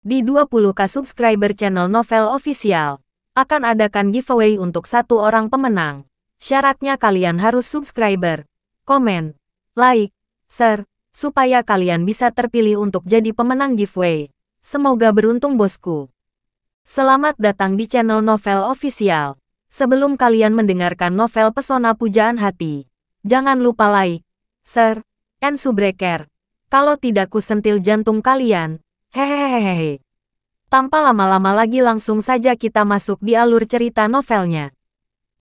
Di 20K subscriber channel Novel Official, akan adakan giveaway untuk satu orang pemenang. Syaratnya kalian harus subscriber, komen, like, share, supaya kalian bisa terpilih untuk jadi pemenang giveaway. Semoga beruntung bosku. Selamat datang di channel Novel Official. Sebelum kalian mendengarkan novel Pesona Pujaan Hati, jangan lupa like, share, and subscribe. Kalau tidak ku sentil jantung kalian. Hehehehe. Tanpa lama-lama lagi langsung saja kita masuk di alur cerita novelnya.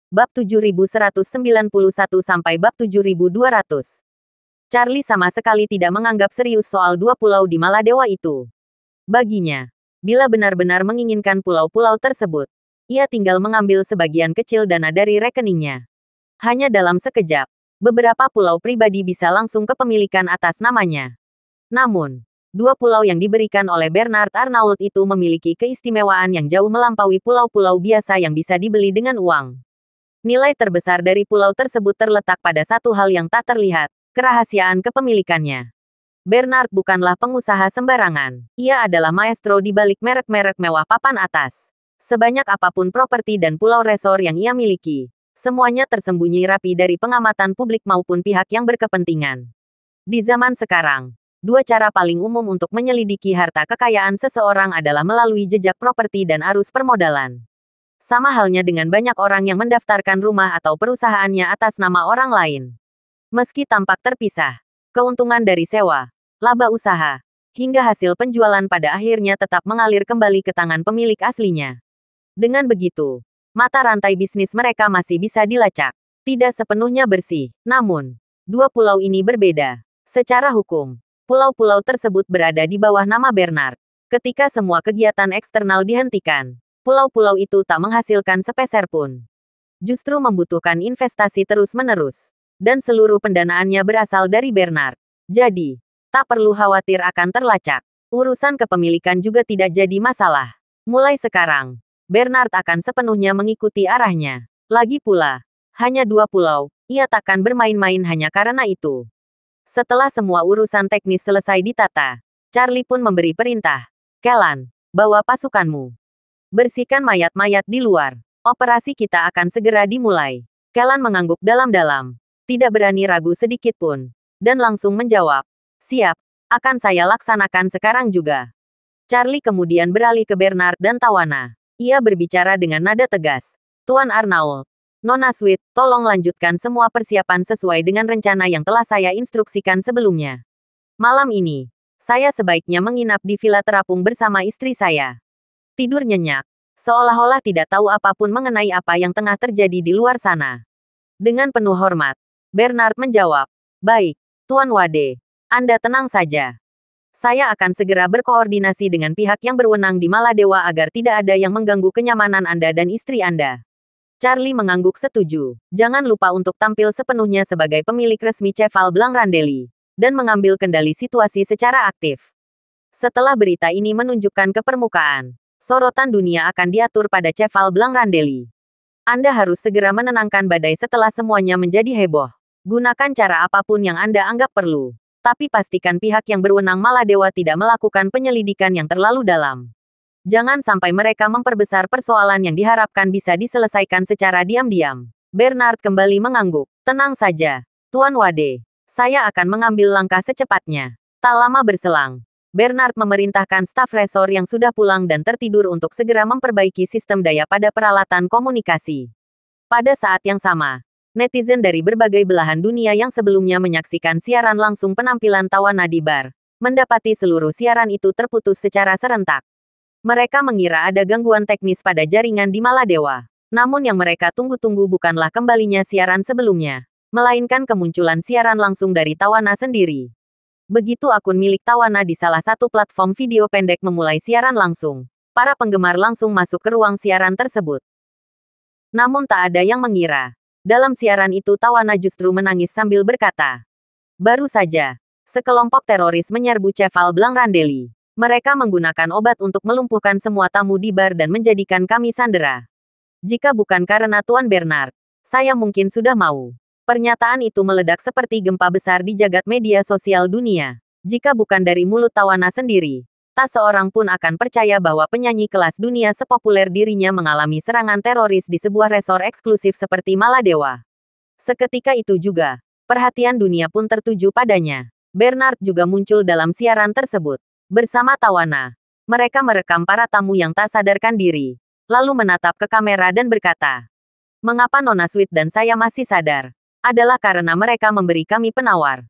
Bab 7191 sampai bab 7200. Charlie sama sekali tidak menganggap serius soal dua pulau di Maladewa itu. Baginya, bila benar-benar menginginkan pulau-pulau tersebut, ia tinggal mengambil sebagian kecil dana dari rekeningnya. Hanya dalam sekejap, beberapa pulau pribadi bisa langsung kepemilikan atas namanya. Namun, dua pulau yang diberikan oleh Bernard Arnault itu memiliki keistimewaan yang jauh melampaui pulau-pulau biasa yang bisa dibeli dengan uang. Nilai terbesar dari pulau tersebut terletak pada satu hal yang tak terlihat, kerahasiaan kepemilikannya. Bernard bukanlah pengusaha sembarangan. Ia adalah maestro di balik merek-merek mewah papan atas. Sebanyak apapun properti dan pulau resor yang ia miliki, semuanya tersembunyi rapi dari pengamatan publik maupun pihak yang berkepentingan. Di zaman sekarang, dua cara paling umum untuk menyelidiki harta kekayaan seseorang adalah melalui jejak properti dan arus permodalan. Sama halnya dengan banyak orang yang mendaftarkan rumah atau perusahaannya atas nama orang lain. Meski tampak terpisah, keuntungan dari sewa, laba usaha, hingga hasil penjualan pada akhirnya tetap mengalir kembali ke tangan pemilik aslinya. Dengan begitu, mata rantai bisnis mereka masih bisa dilacak. Tidak sepenuhnya bersih, namun, dua pulau ini berbeda. Secara hukum, pulau-pulau tersebut berada di bawah nama Bernard. Ketika semua kegiatan eksternal dihentikan, pulau-pulau itu tak menghasilkan sepeser pun. Justru membutuhkan investasi terus-menerus. Dan seluruh pendanaannya berasal dari Bernard. Jadi, tak perlu khawatir akan terlacak. Urusan kepemilikan juga tidak jadi masalah. Mulai sekarang, Bernard akan sepenuhnya mengikuti arahnya. Lagi pula, hanya dua pulau, ia takkan bermain-main hanya karena itu. Setelah semua urusan teknis selesai ditata, Charlie pun memberi perintah. Kellan, bawa pasukanmu. Bersihkan mayat-mayat di luar. Operasi kita akan segera dimulai. Kellan mengangguk dalam-dalam. Tidak berani ragu sedikit pun. Dan langsung menjawab. Siap, akan saya laksanakan sekarang juga. Charlie kemudian beralih ke Bernard dan Tawana. Ia berbicara dengan nada tegas. Tuan Arnault, Nona Sweet, tolong lanjutkan semua persiapan sesuai dengan rencana yang telah saya instruksikan sebelumnya. Malam ini, saya sebaiknya menginap di villa terapung bersama istri saya. Tidur nyenyak, seolah-olah tidak tahu apapun mengenai apa yang tengah terjadi di luar sana. Dengan penuh hormat, Bernard menjawab, baik, Tuan Wade, Anda tenang saja. Saya akan segera berkoordinasi dengan pihak yang berwenang di Maladewa agar tidak ada yang mengganggu kenyamanan Anda dan istri Anda. Charlie mengangguk setuju. Jangan lupa untuk tampil sepenuhnya sebagai pemilik resmi Cheval Blanc Randeli, dan mengambil kendali situasi secara aktif. Setelah berita ini menunjukkan ke permukaan, sorotan dunia akan diatur pada Cheval Blanc Randeli. Anda harus segera menenangkan badai setelah semuanya menjadi heboh. Gunakan cara apapun yang Anda anggap perlu. Tapi pastikan pihak yang berwenang Maladewa tidak melakukan penyelidikan yang terlalu dalam. Jangan sampai mereka memperbesar persoalan yang diharapkan bisa diselesaikan secara diam-diam. Bernard kembali mengangguk. Tenang saja, Tuan Wade. Saya akan mengambil langkah secepatnya. Tak lama berselang, Bernard memerintahkan staf resor yang sudah pulang dan tertidur untuk segera memperbaiki sistem daya pada peralatan komunikasi. Pada saat yang sama, netizen dari berbagai belahan dunia yang sebelumnya menyaksikan siaran langsung penampilan Tawana di bar, mendapati seluruh siaran itu terputus secara serentak. Mereka mengira ada gangguan teknis pada jaringan di Maladewa. Namun yang mereka tunggu-tunggu bukanlah kembalinya siaran sebelumnya, melainkan kemunculan siaran langsung dari Tawana sendiri. Begitu akun milik Tawana di salah satu platform video pendek memulai siaran langsung, para penggemar langsung masuk ke ruang siaran tersebut. Namun tak ada yang mengira, dalam siaran itu Tawana justru menangis sambil berkata, baru saja, sekelompok teroris menyerbu Cheval Blanc Randeli. Mereka menggunakan obat untuk melumpuhkan semua tamu di bar dan menjadikan kami sandera. Jika bukan karena Tuan Bernard, saya mungkin sudah mau. Pernyataan itu meledak seperti gempa besar di jagat media sosial dunia. Jika bukan dari mulut Tawana sendiri, tak seorang pun akan percaya bahwa penyanyi kelas dunia sepopuler dirinya mengalami serangan teroris di sebuah resor eksklusif seperti Maladewa. Seketika itu juga, perhatian dunia pun tertuju padanya. Bernard juga muncul dalam siaran tersebut. Bersama Tawana, mereka merekam para tamu yang tak sadarkan diri, lalu menatap ke kamera dan berkata, "Mengapa Nona Sweet dan saya masih sadar? Adalah karena mereka memberi kami penawar.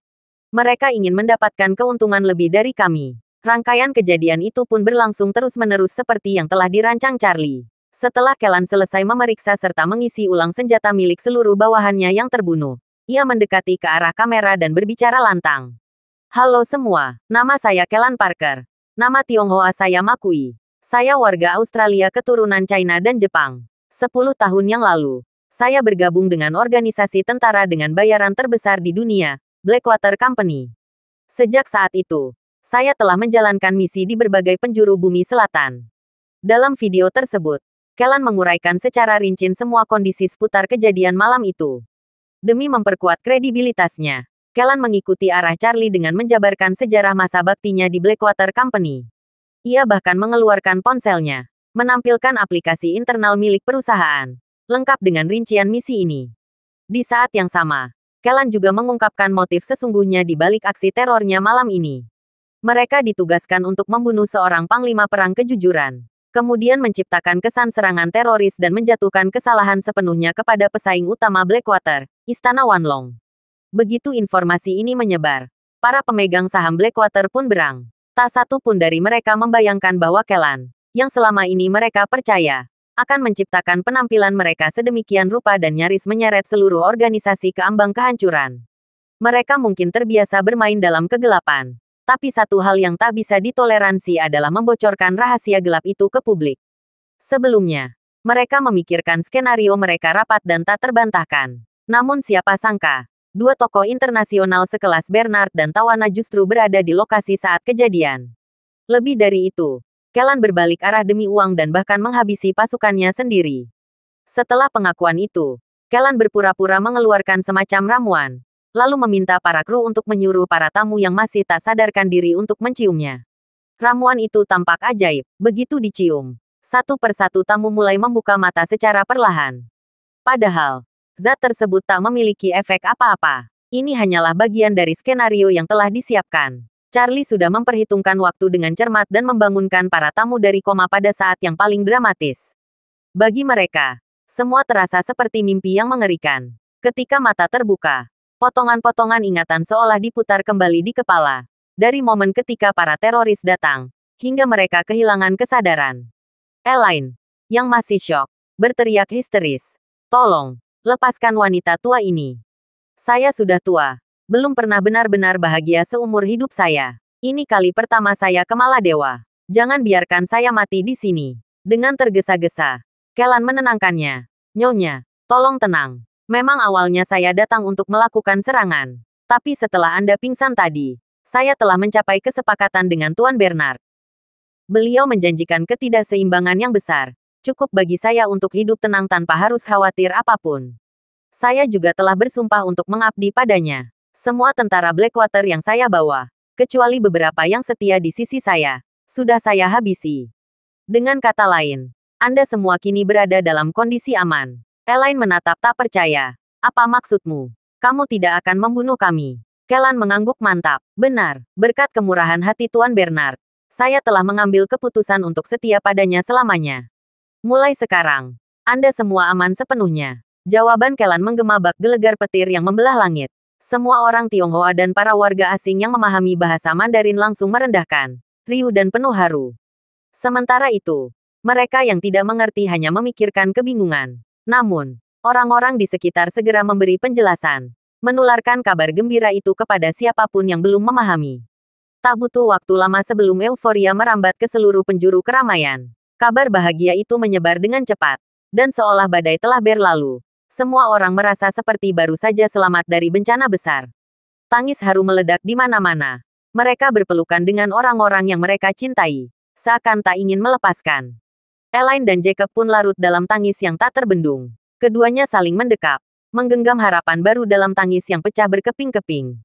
Mereka ingin mendapatkan keuntungan lebih dari kami." Rangkaian kejadian itu pun berlangsung terus-menerus seperti yang telah dirancang Charlie. Setelah Kellan selesai memeriksa serta mengisi ulang senjata milik seluruh bawahannya yang terbunuh, ia mendekati ke arah kamera dan berbicara lantang. "Halo semua, nama saya Kellan Parker. Nama Tionghoa saya Makui. Saya warga Australia keturunan China dan Jepang. 10 tahun yang lalu, saya bergabung dengan organisasi tentara dengan bayaran terbesar di dunia, Blackwater Company. Sejak saat itu, saya telah menjalankan misi di berbagai penjuru bumi selatan." Dalam video tersebut, Kellan menguraikan secara rinci semua kondisi seputar kejadian malam itu. Demi memperkuat kredibilitasnya, Kellan mengikuti arah Charlie dengan menjabarkan sejarah masa baktinya di Blackwater Company. Ia bahkan mengeluarkan ponselnya, menampilkan aplikasi internal milik perusahaan, lengkap dengan rincian misi ini. Di saat yang sama, Kellan juga mengungkapkan motif sesungguhnya di balik aksi terornya malam ini. Mereka ditugaskan untuk membunuh seorang panglima perang kejujuran, kemudian menciptakan kesan serangan teroris dan menjatuhkan kesalahan sepenuhnya kepada pesaing utama Blackwater, Istana Wanlong. Begitu informasi ini menyebar, para pemegang saham Blackwater pun berang. Tak satu pun dari mereka membayangkan bahwa Kellan, yang selama ini mereka percaya, akan menciptakan penampilan mereka sedemikian rupa dan nyaris menyeret seluruh organisasi ke ambang kehancuran. Mereka mungkin terbiasa bermain dalam kegelapan. Tapi satu hal yang tak bisa ditoleransi adalah membocorkan rahasia gelap itu ke publik. Sebelumnya, mereka memikirkan skenario mereka rapat dan tak terbantahkan. Namun siapa sangka, dua tokoh internasional sekelas Bernard dan Tawana justru berada di lokasi saat kejadian. Lebih dari itu, Kellan berbalik arah demi uang dan bahkan menghabisi pasukannya sendiri. Setelah pengakuan itu, Kellan berpura-pura mengeluarkan semacam ramuan, lalu meminta para kru untuk menyuruh para tamu yang masih tak sadarkan diri untuk menciumnya. Ramuan itu tampak ajaib. Begitu dicium, satu persatu tamu mulai membuka mata secara perlahan. Padahal, zat tersebut tak memiliki efek apa-apa. Ini hanyalah bagian dari skenario yang telah disiapkan. Charlie sudah memperhitungkan waktu dengan cermat dan membangunkan para tamu dari koma pada saat yang paling dramatis. Bagi mereka, semua terasa seperti mimpi yang mengerikan. Ketika mata terbuka, potongan-potongan ingatan seolah diputar kembali di kepala. Dari momen ketika para teroris datang, hingga mereka kehilangan kesadaran. Elaine, yang masih syok, berteriak histeris. "Tolong, lepaskan wanita tua ini. Saya sudah tua. Belum pernah benar-benar bahagia seumur hidup saya. Ini kali pertama saya ke Maladewa. Jangan biarkan saya mati di sini." Dengan tergesa-gesa, Kellan menenangkannya. "Nyonya, tolong tenang. Memang awalnya saya datang untuk melakukan serangan. Tapi setelah Anda pingsan tadi, saya telah mencapai kesepakatan dengan Tuan Bernard. Beliau menjanjikan ketidakseimbangan yang besar. Cukup bagi saya untuk hidup tenang tanpa harus khawatir apapun. Saya juga telah bersumpah untuk mengabdi padanya. Semua tentara Blackwater yang saya bawa, kecuali beberapa yang setia di sisi saya, sudah saya habisi. Dengan kata lain, Anda semua kini berada dalam kondisi aman." Elaine menatap tak percaya. "Apa maksudmu? Kamu tidak akan membunuh kami?" Kellan mengangguk mantap. "Benar, berkat kemurahan hati Tuan Bernard, saya telah mengambil keputusan untuk setia padanya selamanya. Mulai sekarang, Anda semua aman sepenuhnya." Jawaban Kellan menggema bak gelegar petir yang membelah langit. Semua orang Tionghoa dan para warga asing yang memahami bahasa Mandarin langsung merendahkan, riuh dan penuh haru. Sementara itu, mereka yang tidak mengerti hanya memikirkan kebingungan. Namun, orang-orang di sekitar segera memberi penjelasan, menularkan kabar gembira itu kepada siapapun yang belum memahami. Tak butuh waktu lama sebelum euforia merambat ke seluruh penjuru keramaian. Kabar bahagia itu menyebar dengan cepat, dan seolah badai telah berlalu. Semua orang merasa seperti baru saja selamat dari bencana besar. Tangis haru meledak di mana-mana. Mereka berpelukan dengan orang-orang yang mereka cintai, seakan tak ingin melepaskan. Elaine dan Jacob pun larut dalam tangis yang tak terbendung. Keduanya saling mendekap, menggenggam harapan baru dalam tangis yang pecah berkeping-keping.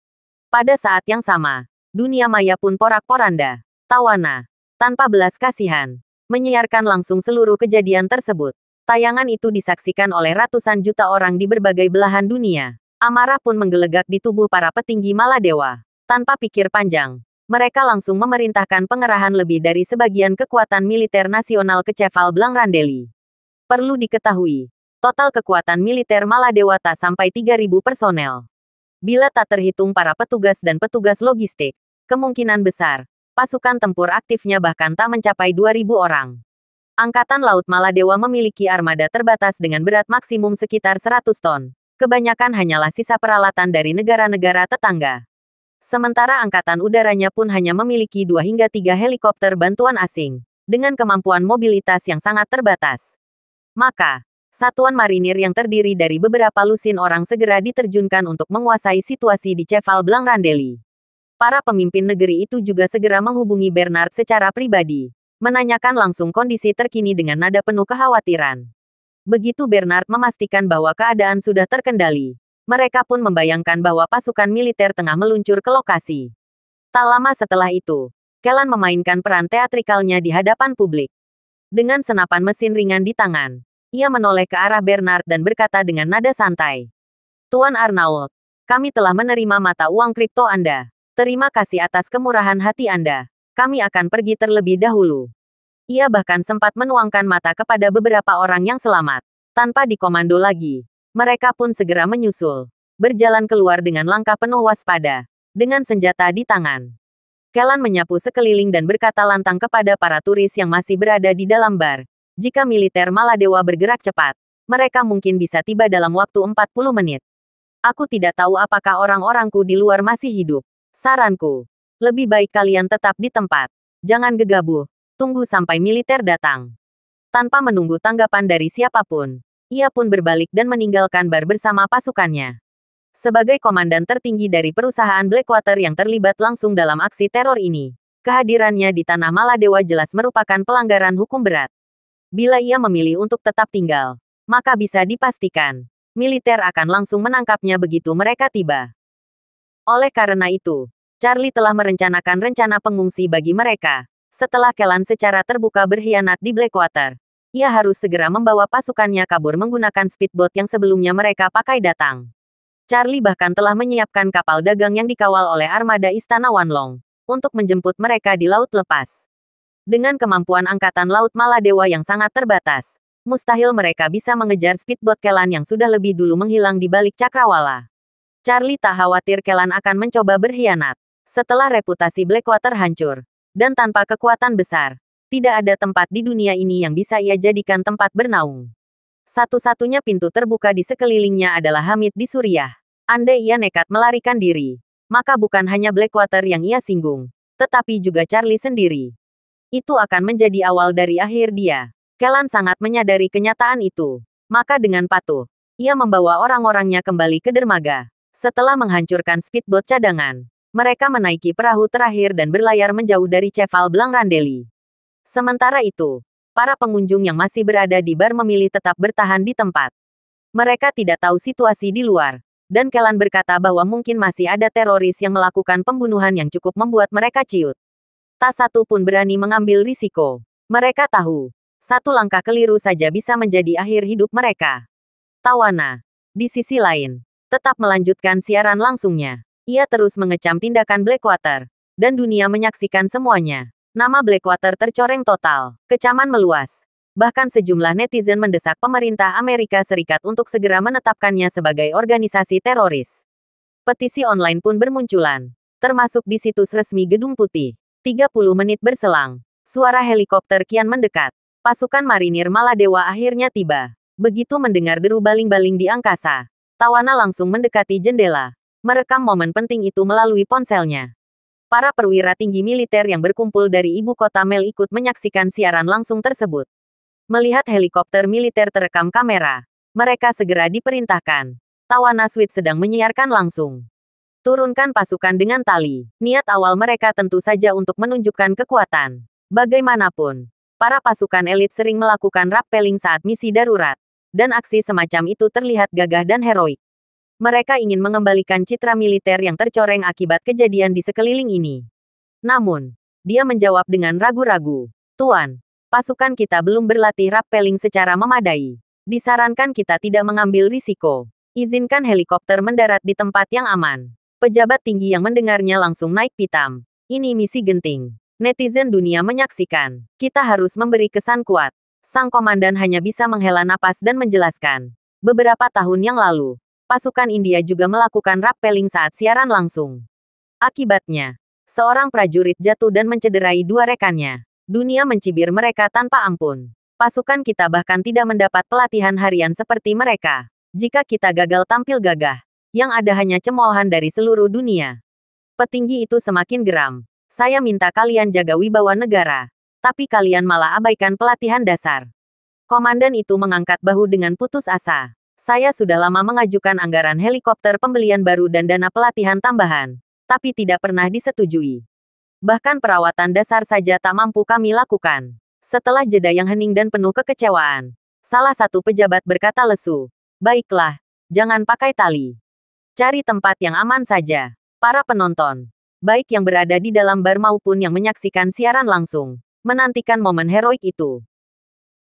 Pada saat yang sama, dunia maya pun porak-poranda. Tawana, tanpa belas kasihan, menyiarkan langsung seluruh kejadian tersebut. Tayangan itu disaksikan oleh ratusan juta orang di berbagai belahan dunia. Amarah pun menggelegak di tubuh para petinggi Maladewa. Tanpa pikir panjang, mereka langsung memerintahkan pengerahan lebih dari sebagian kekuatan militer nasional ke Cheval Blanc Randeli. Perlu diketahui, total kekuatan militer Maladewa tak sampai 3.000 personel. Bila tak terhitung para petugas dan petugas logistik, kemungkinan besar, pasukan tempur aktifnya bahkan tak mencapai 2.000 orang. Angkatan Laut Maladewa memiliki armada terbatas dengan berat maksimum sekitar 100 ton. Kebanyakan hanyalah sisa peralatan dari negara-negara tetangga. Sementara angkatan udaranya pun hanya memiliki 2 hingga 3 helikopter bantuan asing, dengan kemampuan mobilitas yang sangat terbatas. Maka, satuan marinir yang terdiri dari beberapa lusin orang segera diterjunkan untuk menguasai situasi di Cheval Blanc Randeli. Para pemimpin negeri itu juga segera menghubungi Bernard secara pribadi, menanyakan langsung kondisi terkini dengan nada penuh kekhawatiran. Begitu Bernard memastikan bahwa keadaan sudah terkendali, mereka pun membayangkan bahwa pasukan militer tengah meluncur ke lokasi. Tak lama setelah itu, Kellan memainkan peran teatrikalnya di hadapan publik. Dengan senapan mesin ringan di tangan, ia menoleh ke arah Bernard dan berkata dengan nada santai. Tuan Arnauld, kami telah menerima mata uang kripto Anda. Terima kasih atas kemurahan hati Anda. Kami akan pergi terlebih dahulu. Ia bahkan sempat menuangkan mata kepada beberapa orang yang selamat. Tanpa dikomando lagi, mereka pun segera menyusul, berjalan keluar dengan langkah penuh waspada, dengan senjata di tangan. Kellan menyapu sekeliling dan berkata lantang kepada para turis yang masih berada di dalam bar. Jika militer Maladewa bergerak cepat, mereka mungkin bisa tiba dalam waktu 40 menit. Aku tidak tahu apakah orang-orangku di luar masih hidup. Saranku, lebih baik kalian tetap di tempat. Jangan gegabah. Tunggu sampai militer datang. Tanpa menunggu tanggapan dari siapapun, ia pun berbalik dan meninggalkan bar bersama pasukannya. Sebagai komandan tertinggi dari perusahaan Blackwater yang terlibat langsung dalam aksi teror ini, kehadirannya di tanah Maladewa jelas merupakan pelanggaran hukum berat. Bila ia memilih untuk tetap tinggal, maka bisa dipastikan, militer akan langsung menangkapnya begitu mereka tiba. Oleh karena itu, Charlie telah merencanakan rencana pengungsi bagi mereka. Setelah Kellan secara terbuka berkhianat di Blackwater, ia harus segera membawa pasukannya kabur menggunakan speedboat yang sebelumnya mereka pakai datang. Charlie bahkan telah menyiapkan kapal dagang yang dikawal oleh armada Istana Wanlong, untuk menjemput mereka di laut lepas. Dengan kemampuan Angkatan Laut Maladewa yang sangat terbatas, mustahil mereka bisa mengejar speedboat Kellan yang sudah lebih dulu menghilang di balik cakrawala. Charlie tak khawatir Kellan akan mencoba berkhianat. Setelah reputasi Blackwater hancur, dan tanpa kekuatan besar, tidak ada tempat di dunia ini yang bisa ia jadikan tempat bernaung. Satu-satunya pintu terbuka di sekelilingnya adalah Hamid di Suriah. Andai ia nekat melarikan diri, maka bukan hanya Blackwater yang ia singgung, tetapi juga Charlie sendiri. Itu akan menjadi awal dari akhir dia. Kellan sangat menyadari kenyataan itu. Maka dengan patuh, ia membawa orang-orangnya kembali ke dermaga. Setelah menghancurkan speedboat cadangan, mereka menaiki perahu terakhir dan berlayar menjauh dari Cheval Blanc Randeli. Sementara itu, para pengunjung yang masih berada di bar memilih tetap bertahan di tempat. Mereka tidak tahu situasi di luar, dan Kellan berkata bahwa mungkin masih ada teroris yang melakukan pembunuhan yang cukup membuat mereka ciut. Tak satu pun berani mengambil risiko. Mereka tahu, satu langkah keliru saja bisa menjadi akhir hidup mereka. Tawana, di sisi lain, tetap melanjutkan siaran langsungnya. Ia terus mengecam tindakan Blackwater, dan dunia menyaksikan semuanya. Nama Blackwater tercoreng total, kecaman meluas. Bahkan sejumlah netizen mendesak pemerintah Amerika Serikat untuk segera menetapkannya sebagai organisasi teroris. Petisi online pun bermunculan, termasuk di situs resmi Gedung Putih. 30 menit berselang, suara helikopter kian mendekat. Pasukan marinir Maladewa akhirnya tiba. Begitu mendengar deru baling-baling di angkasa, Tawana langsung mendekati jendela, merekam momen penting itu melalui ponselnya. Para perwira tinggi militer yang berkumpul dari ibu kota Mel ikut menyaksikan siaran langsung tersebut. Melihat helikopter militer terekam kamera, mereka segera diperintahkan. Tawana Suite sedang menyiarkan langsung. Turunkan pasukan dengan tali. Niat awal mereka tentu saja untuk menunjukkan kekuatan. Bagaimanapun, para pasukan elit sering melakukan rappelling saat misi darurat, dan aksi semacam itu terlihat gagah dan heroik. Mereka ingin mengembalikan citra militer yang tercoreng akibat kejadian di sekeliling ini. Namun, Dia menjawab dengan ragu-ragu. Tuan, pasukan kita belum berlatih rappelling secara memadai. Disarankan kita tidak mengambil risiko. Izinkan helikopter mendarat di tempat yang aman. Pejabat tinggi yang mendengarnya langsung naik pitam. Ini misi genting. Netizen dunia menyaksikan. Kita harus memberi kesan kuat. Sang komandan hanya bisa menghela napas dan menjelaskan. Beberapa tahun yang lalu, pasukan India juga melakukan rappelling saat siaran langsung. Akibatnya, seorang prajurit jatuh dan mencederai dua rekannya. Dunia mencibir mereka tanpa ampun. Pasukan kita bahkan tidak mendapat pelatihan harian seperti mereka. Jika kita gagal tampil gagah, yang ada hanya cemoohan dari seluruh dunia. Petinggi itu semakin geram. Saya minta kalian jaga wibawa negara. Tapi kalian malah abaikan pelatihan dasar. Komandan itu mengangkat bahu dengan putus asa. Saya sudah lama mengajukan anggaran helikopter pembelian baru dan dana pelatihan tambahan. Tapi tidak pernah disetujui. Bahkan perawatan dasar saja tak mampu kami lakukan. Setelah jeda yang hening dan penuh kekecewaan, salah satu pejabat berkata lesu. Baiklah, jangan pakai tali. Cari tempat yang aman saja. Para penonton, baik yang berada di dalam bar maupun yang menyaksikan siaran langsung, menantikan momen heroik itu.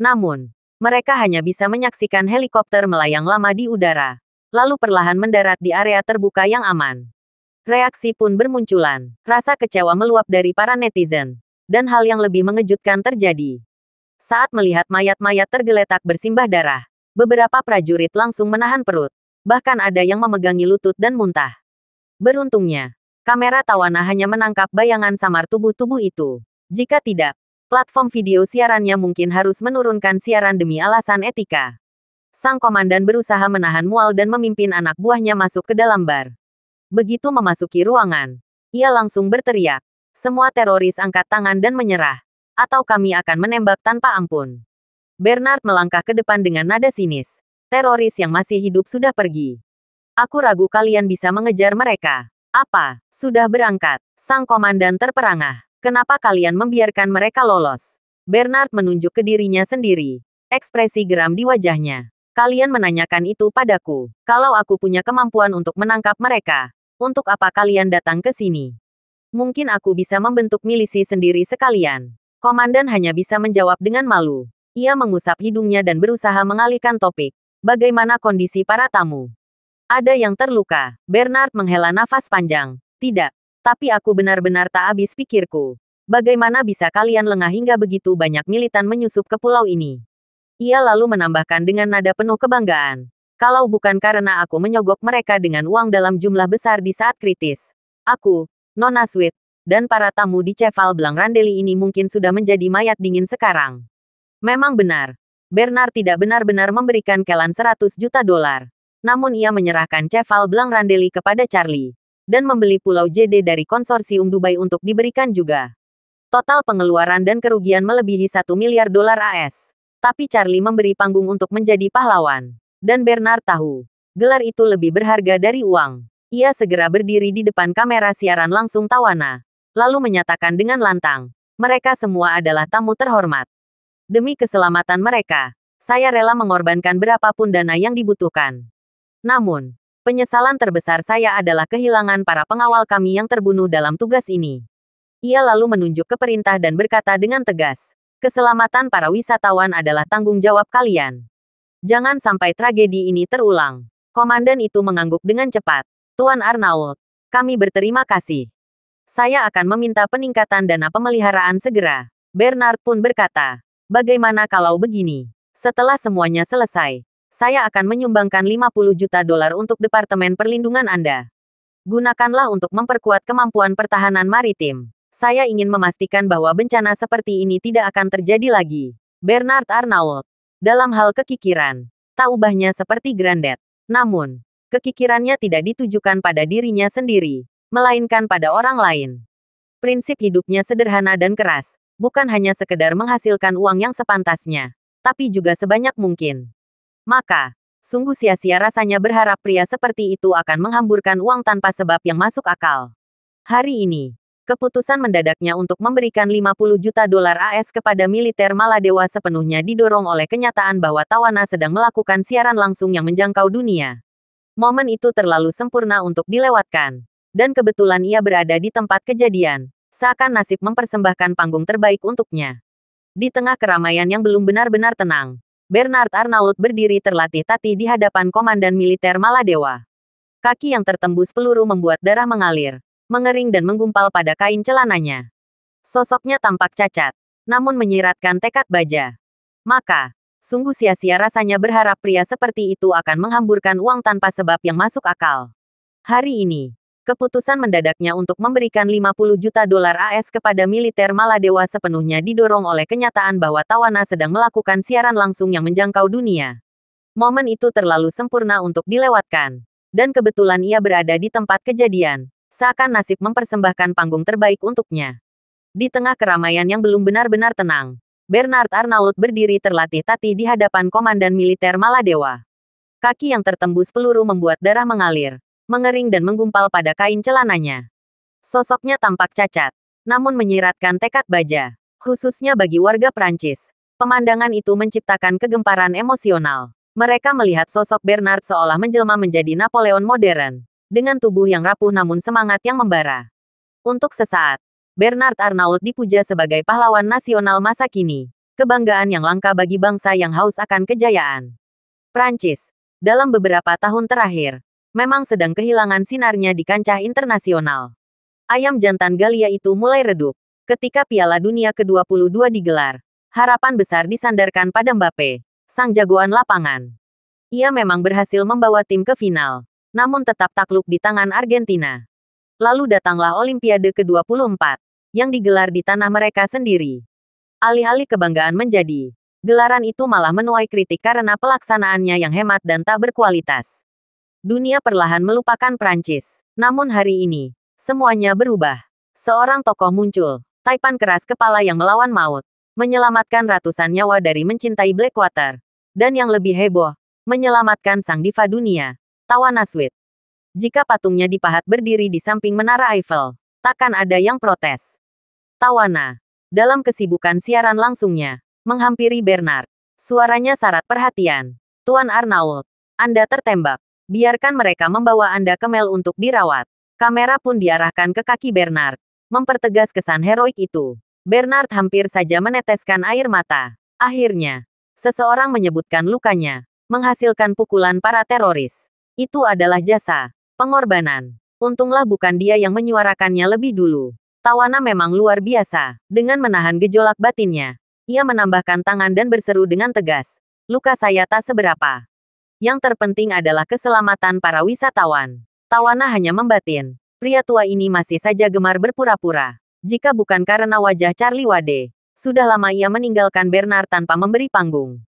Namun, mereka hanya bisa menyaksikan helikopter melayang lama di udara, lalu perlahan mendarat di area terbuka yang aman. Reaksi pun bermunculan, rasa kecewa meluap dari para netizen, dan hal yang lebih mengejutkan terjadi. Saat melihat mayat-mayat tergeletak bersimbah darah, beberapa prajurit langsung menahan perut, bahkan ada yang memegangi lutut dan muntah. Beruntungnya, kamera tawana hanya menangkap bayangan samar tubuh-tubuh itu. Jika tidak, platform video siarannya mungkin harus menurunkan siaran demi alasan etika. Sang komandan berusaha menahan mual dan memimpin anak buahnya masuk ke dalam bar. Begitu memasuki ruangan, ia langsung berteriak. Semua teroris angkat tangan dan menyerah. Atau kami akan menembak tanpa ampun. Bernard melangkah ke depan dengan nada sinis. Teroris yang masih hidup sudah pergi. Aku ragu kalian bisa mengejar mereka. Apa? Sudah berangkat. Sang komandan terperangah. Kenapa kalian membiarkan mereka lolos? Bernard menunjuk ke dirinya sendiri. Ekspresi geram di wajahnya. Kalian menanyakan itu padaku. Kalau aku punya kemampuan untuk menangkap mereka, untuk apa kalian datang ke sini? Mungkin aku bisa membentuk milisi sendiri sekalian. Komandan hanya bisa menjawab dengan malu. Ia mengusap hidungnya dan berusaha mengalihkan topik. Bagaimana kondisi para tamu? Ada yang terluka. Bernard menghela nafas panjang. Tidak. Tapi aku benar-benar tak habis pikirku. Bagaimana bisa kalian lengah hingga begitu banyak militan menyusup ke pulau ini? Ia lalu menambahkan dengan nada penuh kebanggaan. Kalau bukan karena aku menyogok mereka dengan uang dalam jumlah besar di saat kritis, aku, Nona Sweet, dan para tamu di Cheval Blanc Randeli ini mungkin sudah menjadi mayat dingin sekarang. Memang benar. Bernard tidak benar-benar memberikan Kellan $100 juta. Namun ia menyerahkan Cheval Blanc Randeli kepada Charlie. Dan membeli Pulau JD dari konsorsium Dubai untuk diberikan juga. Total pengeluaran dan kerugian melebihi $1 miliar AS. Tapi Charlie memberi panggung untuk menjadi pahlawan. Dan Bernard tahu, gelar itu lebih berharga dari uang. Ia segera berdiri di depan kamera siaran langsung tawana. Lalu menyatakan dengan lantang, mereka semua adalah tamu terhormat. Demi keselamatan mereka, saya rela mengorbankan berapapun dana yang dibutuhkan. Namun, penyesalan terbesar saya adalah kehilangan para pengawal kami yang terbunuh dalam tugas ini. Ia lalu menunjuk ke perintah dan berkata dengan tegas, keselamatan para wisatawan adalah tanggung jawab kalian. Jangan sampai tragedi ini terulang. Komandan itu mengangguk dengan cepat. Tuan Arnault, kami berterima kasih. Saya akan meminta peningkatan dana pemeliharaan segera. Bernard pun berkata, bagaimana kalau begini? Setelah semuanya selesai, saya akan menyumbangkan $50 juta untuk Departemen Perlindungan Anda. Gunakanlah untuk memperkuat kemampuan pertahanan maritim. Saya ingin memastikan bahwa bencana seperti ini tidak akan terjadi lagi. Bernard Arnault. Dalam hal kekikiran, tak ubahnya seperti Grandet. Namun, kekikirannya tidak ditujukan pada dirinya sendiri, melainkan pada orang lain. Prinsip hidupnya sederhana dan keras, bukan hanya sekedar menghasilkan uang yang sepantasnya, tapi juga sebanyak mungkin. Maka, sungguh sia-sia rasanya berharap pria seperti itu akan menghamburkan uang tanpa sebab yang masuk akal. Hari ini, keputusan mendadaknya untuk memberikan $50 juta AS kepada militer Maladewa sepenuhnya didorong oleh kenyataan bahwa tawana sedang melakukan siaran langsung yang menjangkau dunia. Momen itu terlalu sempurna untuk dilewatkan. Dan kebetulan ia berada di tempat kejadian. Seakan nasib mempersembahkan panggung terbaik untuknya. Di tengah keramaian yang belum benar-benar tenang, Bernard Arnault berdiri terlatih-tatih di hadapan komandan militer Maladewa. Kaki yang tertembus peluru membuat darah mengalir, mengering dan menggumpal pada kain celananya. Sosoknya tampak cacat, namun menyiratkan tekad baja. Maka, sungguh sia-sia rasanya berharap pria seperti itu akan menghamburkan uang tanpa sebab yang masuk akal. Hari ini, keputusan mendadaknya untuk memberikan 50 juta dolar AS kepada militer Maladewa sepenuhnya didorong oleh kenyataan bahwa Tawana sedang melakukan siaran langsung yang menjangkau dunia. Momen itu terlalu sempurna untuk dilewatkan. Dan kebetulan ia berada di tempat kejadian, seakan nasib mempersembahkan panggung terbaik untuknya. Di tengah keramaian yang belum benar-benar tenang, Bernard Arnault berdiri terlatih-tatih di hadapan komandan militer Maladewa. Kaki yang tertembus peluru membuat darah mengalir, mengering dan menggumpal pada kain celananya. Sosoknya tampak cacat, namun menyiratkan tekad baja, khususnya bagi warga Prancis. Pemandangan itu menciptakan kegemparan emosional. Mereka melihat sosok Bernard seolah menjelma menjadi Napoleon modern, dengan tubuh yang rapuh namun semangat yang membara. Untuk sesaat, Bernard Arnault dipuja sebagai pahlawan nasional masa kini, kebanggaan yang langka bagi bangsa yang haus akan kejayaan. Prancis, dalam beberapa tahun terakhir, memang sedang kehilangan sinarnya di kancah internasional. Ayam jantan Galia itu mulai redup. Ketika Piala Dunia ke-22 digelar, harapan besar disandarkan pada Mbappe, sang jagoan lapangan. Ia memang berhasil membawa tim ke final, namun tetap takluk di tangan Argentina. Lalu datanglah Olimpiade ke-24, yang digelar di tanah mereka sendiri. Alih-alih kebanggaan menjadi, gelaran itu malah menuai kritik karena pelaksanaannya yang hemat dan tak berkualitas. Dunia perlahan melupakan Prancis. Namun hari ini, semuanya berubah. Seorang tokoh muncul, taipan keras kepala yang melawan maut, menyelamatkan ratusan nyawa dari mencintai Blackwater. Dan yang lebih heboh, menyelamatkan sang diva dunia, Tawana Sweet. Jika patungnya dipahat berdiri di samping Menara Eiffel, takkan ada yang protes. Tawana, dalam kesibukan siaran langsungnya, menghampiri Bernard. Suaranya syarat perhatian. Tuan Arnault, Anda tertembak. Biarkan mereka membawa Anda ke Mel untuk dirawat. Kamera pun diarahkan ke kaki Bernard, mempertegas kesan heroik itu. Bernard hampir saja meneteskan air mata. Akhirnya, seseorang menyebutkan lukanya, menghasilkan pukulan para teroris. Itu adalah jasa, pengorbanan. Untunglah bukan dia yang menyuarakannya lebih dulu. Tawana memang luar biasa. Dengan menahan gejolak batinnya, ia menambahkan tangan dan berseru dengan tegas. Luka saya tak seberapa. Yang terpenting adalah keselamatan para wisatawan. Tawana hanya membatin. Pria tua ini masih saja gemar berpura-pura. Jika bukan karena wajah Charlie Wade, sudah lama ia meninggalkan Bernard tanpa memberi panggung.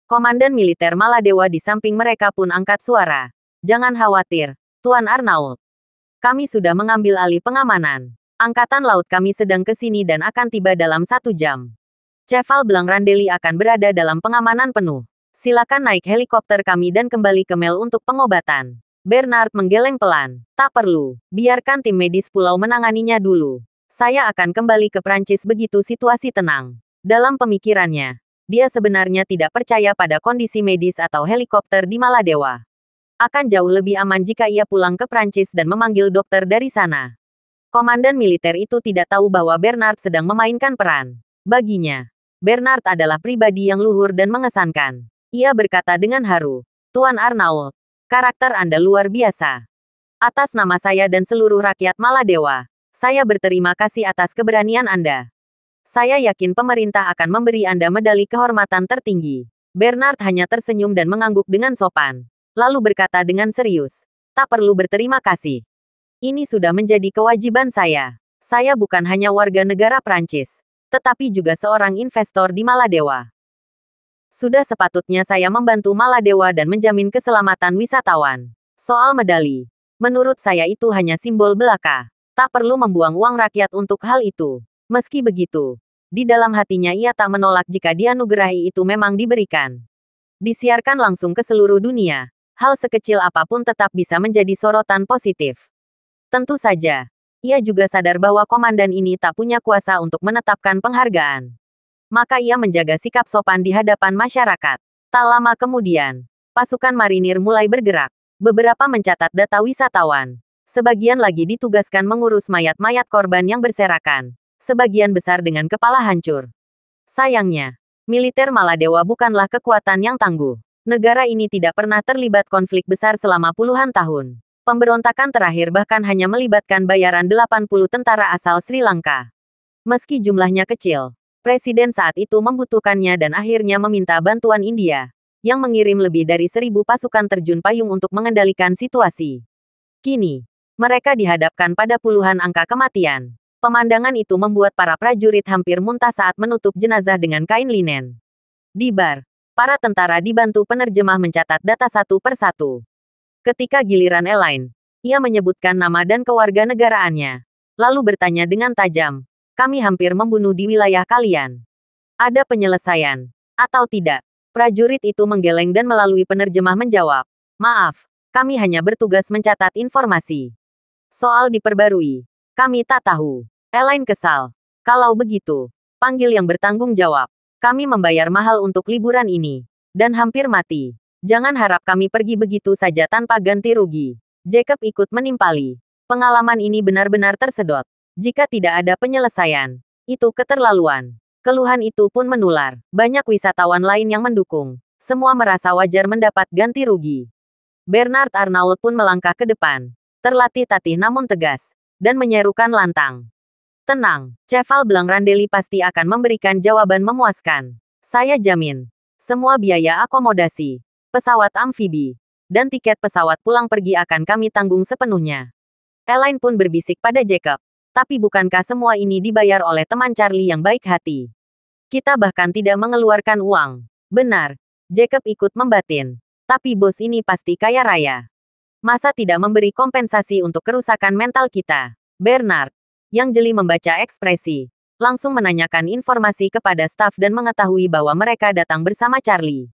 Komandan militer Maladewa di samping mereka pun angkat suara. Jangan khawatir, Tuan Arnault. Kami sudah mengambil alih pengamanan. Angkatan laut kami sedang ke sini dan akan tiba dalam 1 jam. Cheval Blanc Randeli akan berada dalam pengamanan penuh. Silakan naik helikopter kami dan kembali ke Mel untuk pengobatan. Bernard menggeleng pelan. Tak perlu, biarkan tim medis pulau menanganinya dulu. Saya akan kembali ke Prancis begitu situasi tenang. Dalam pemikirannya, dia sebenarnya tidak percaya pada kondisi medis atau helikopter di Maladewa. Akan jauh lebih aman jika ia pulang ke Prancis dan memanggil dokter dari sana. Komandan militer itu tidak tahu bahwa Bernard sedang memainkan peran. Baginya, Bernard adalah pribadi yang luhur dan mengesankan. Ia berkata dengan haru, Tuan Arnault, karakter Anda luar biasa. Atas nama saya dan seluruh rakyat Maladewa, saya berterima kasih atas keberanian Anda. Saya yakin pemerintah akan memberi Anda medali kehormatan tertinggi. Bernard hanya tersenyum dan mengangguk dengan sopan. Lalu berkata dengan serius, tak perlu berterima kasih. Ini sudah menjadi kewajiban saya. Saya bukan hanya warga negara Prancis, tetapi juga seorang investor di Maladewa. Sudah sepatutnya saya membantu Maladewa dan menjamin keselamatan wisatawan. Soal medali, menurut saya itu hanya simbol belaka. Tak perlu membuang uang rakyat untuk hal itu. Meski begitu, di dalam hatinya ia tak menolak jika dianugerahi itu memang diberikan. Disiarkan langsung ke seluruh dunia, hal sekecil apapun tetap bisa menjadi sorotan positif. Tentu saja, ia juga sadar bahwa komandan ini tak punya kuasa untuk menetapkan penghargaan. Maka ia menjaga sikap sopan di hadapan masyarakat. Tak lama kemudian, pasukan marinir mulai bergerak. Beberapa mencatat data wisatawan. Sebagian lagi ditugaskan mengurus mayat-mayat korban yang berserakan. Sebagian besar dengan kepala hancur. Sayangnya, militer Maladewa bukanlah kekuatan yang tangguh. Negara ini tidak pernah terlibat konflik besar selama puluhan tahun. Pemberontakan terakhir bahkan hanya melibatkan bayaran 80 tentara asal Sri Lanka. Meski jumlahnya kecil, presiden saat itu membutuhkannya dan akhirnya meminta bantuan India, yang mengirim lebih dari 1.000 pasukan terjun payung untuk mengendalikan situasi. Kini, mereka dihadapkan pada puluhan angka kematian. Pemandangan itu membuat para prajurit hampir muntah saat menutup jenazah dengan kain linen. Di bar, para tentara dibantu penerjemah mencatat data satu persatu. Ketika giliran Elaine, ia menyebutkan nama dan kewarganegaraannya, lalu bertanya dengan tajam, "Kami hampir membunuh di wilayah kalian. Ada penyelesaian, atau tidak?" Prajurit itu menggeleng dan melalui penerjemah menjawab, "Maaf, kami hanya bertugas mencatat informasi. Soal diperbarui, kami tak tahu." Elaine kesal. "Kalau begitu, panggil yang bertanggung jawab. Kami membayar mahal untuk liburan ini, dan hampir mati. Jangan harap kami pergi begitu saja tanpa ganti rugi." Jacob ikut menimpali. Pengalaman ini benar-benar tersedot. Jika tidak ada penyelesaian, itu keterlaluan. Keluhan itu pun menular. Banyak wisatawan lain yang mendukung. Semua merasa wajar mendapat ganti rugi. Bernard Arnault pun melangkah ke depan. Terlatih-tatih namun tegas. Dan menyerukan lantang. "Tenang, Cheval Blanc Randeli pasti akan memberikan jawaban memuaskan. Saya jamin. Semua biaya akomodasi, pesawat amfibi, dan tiket pesawat pulang pergi akan kami tanggung sepenuhnya." Elaine pun berbisik pada Jacob. "Tapi bukankah semua ini dibayar oleh teman Charlie yang baik hati? Kita bahkan tidak mengeluarkan uang." "Benar." Jacob ikut membatin. "Tapi bos ini pasti kaya raya. Masa tidak memberi kompensasi untuk kerusakan mental kita?" Bernard, yang jeli membaca ekspresi, langsung menanyakan informasi kepada staf dan mengetahui bahwa mereka datang bersama Charlie.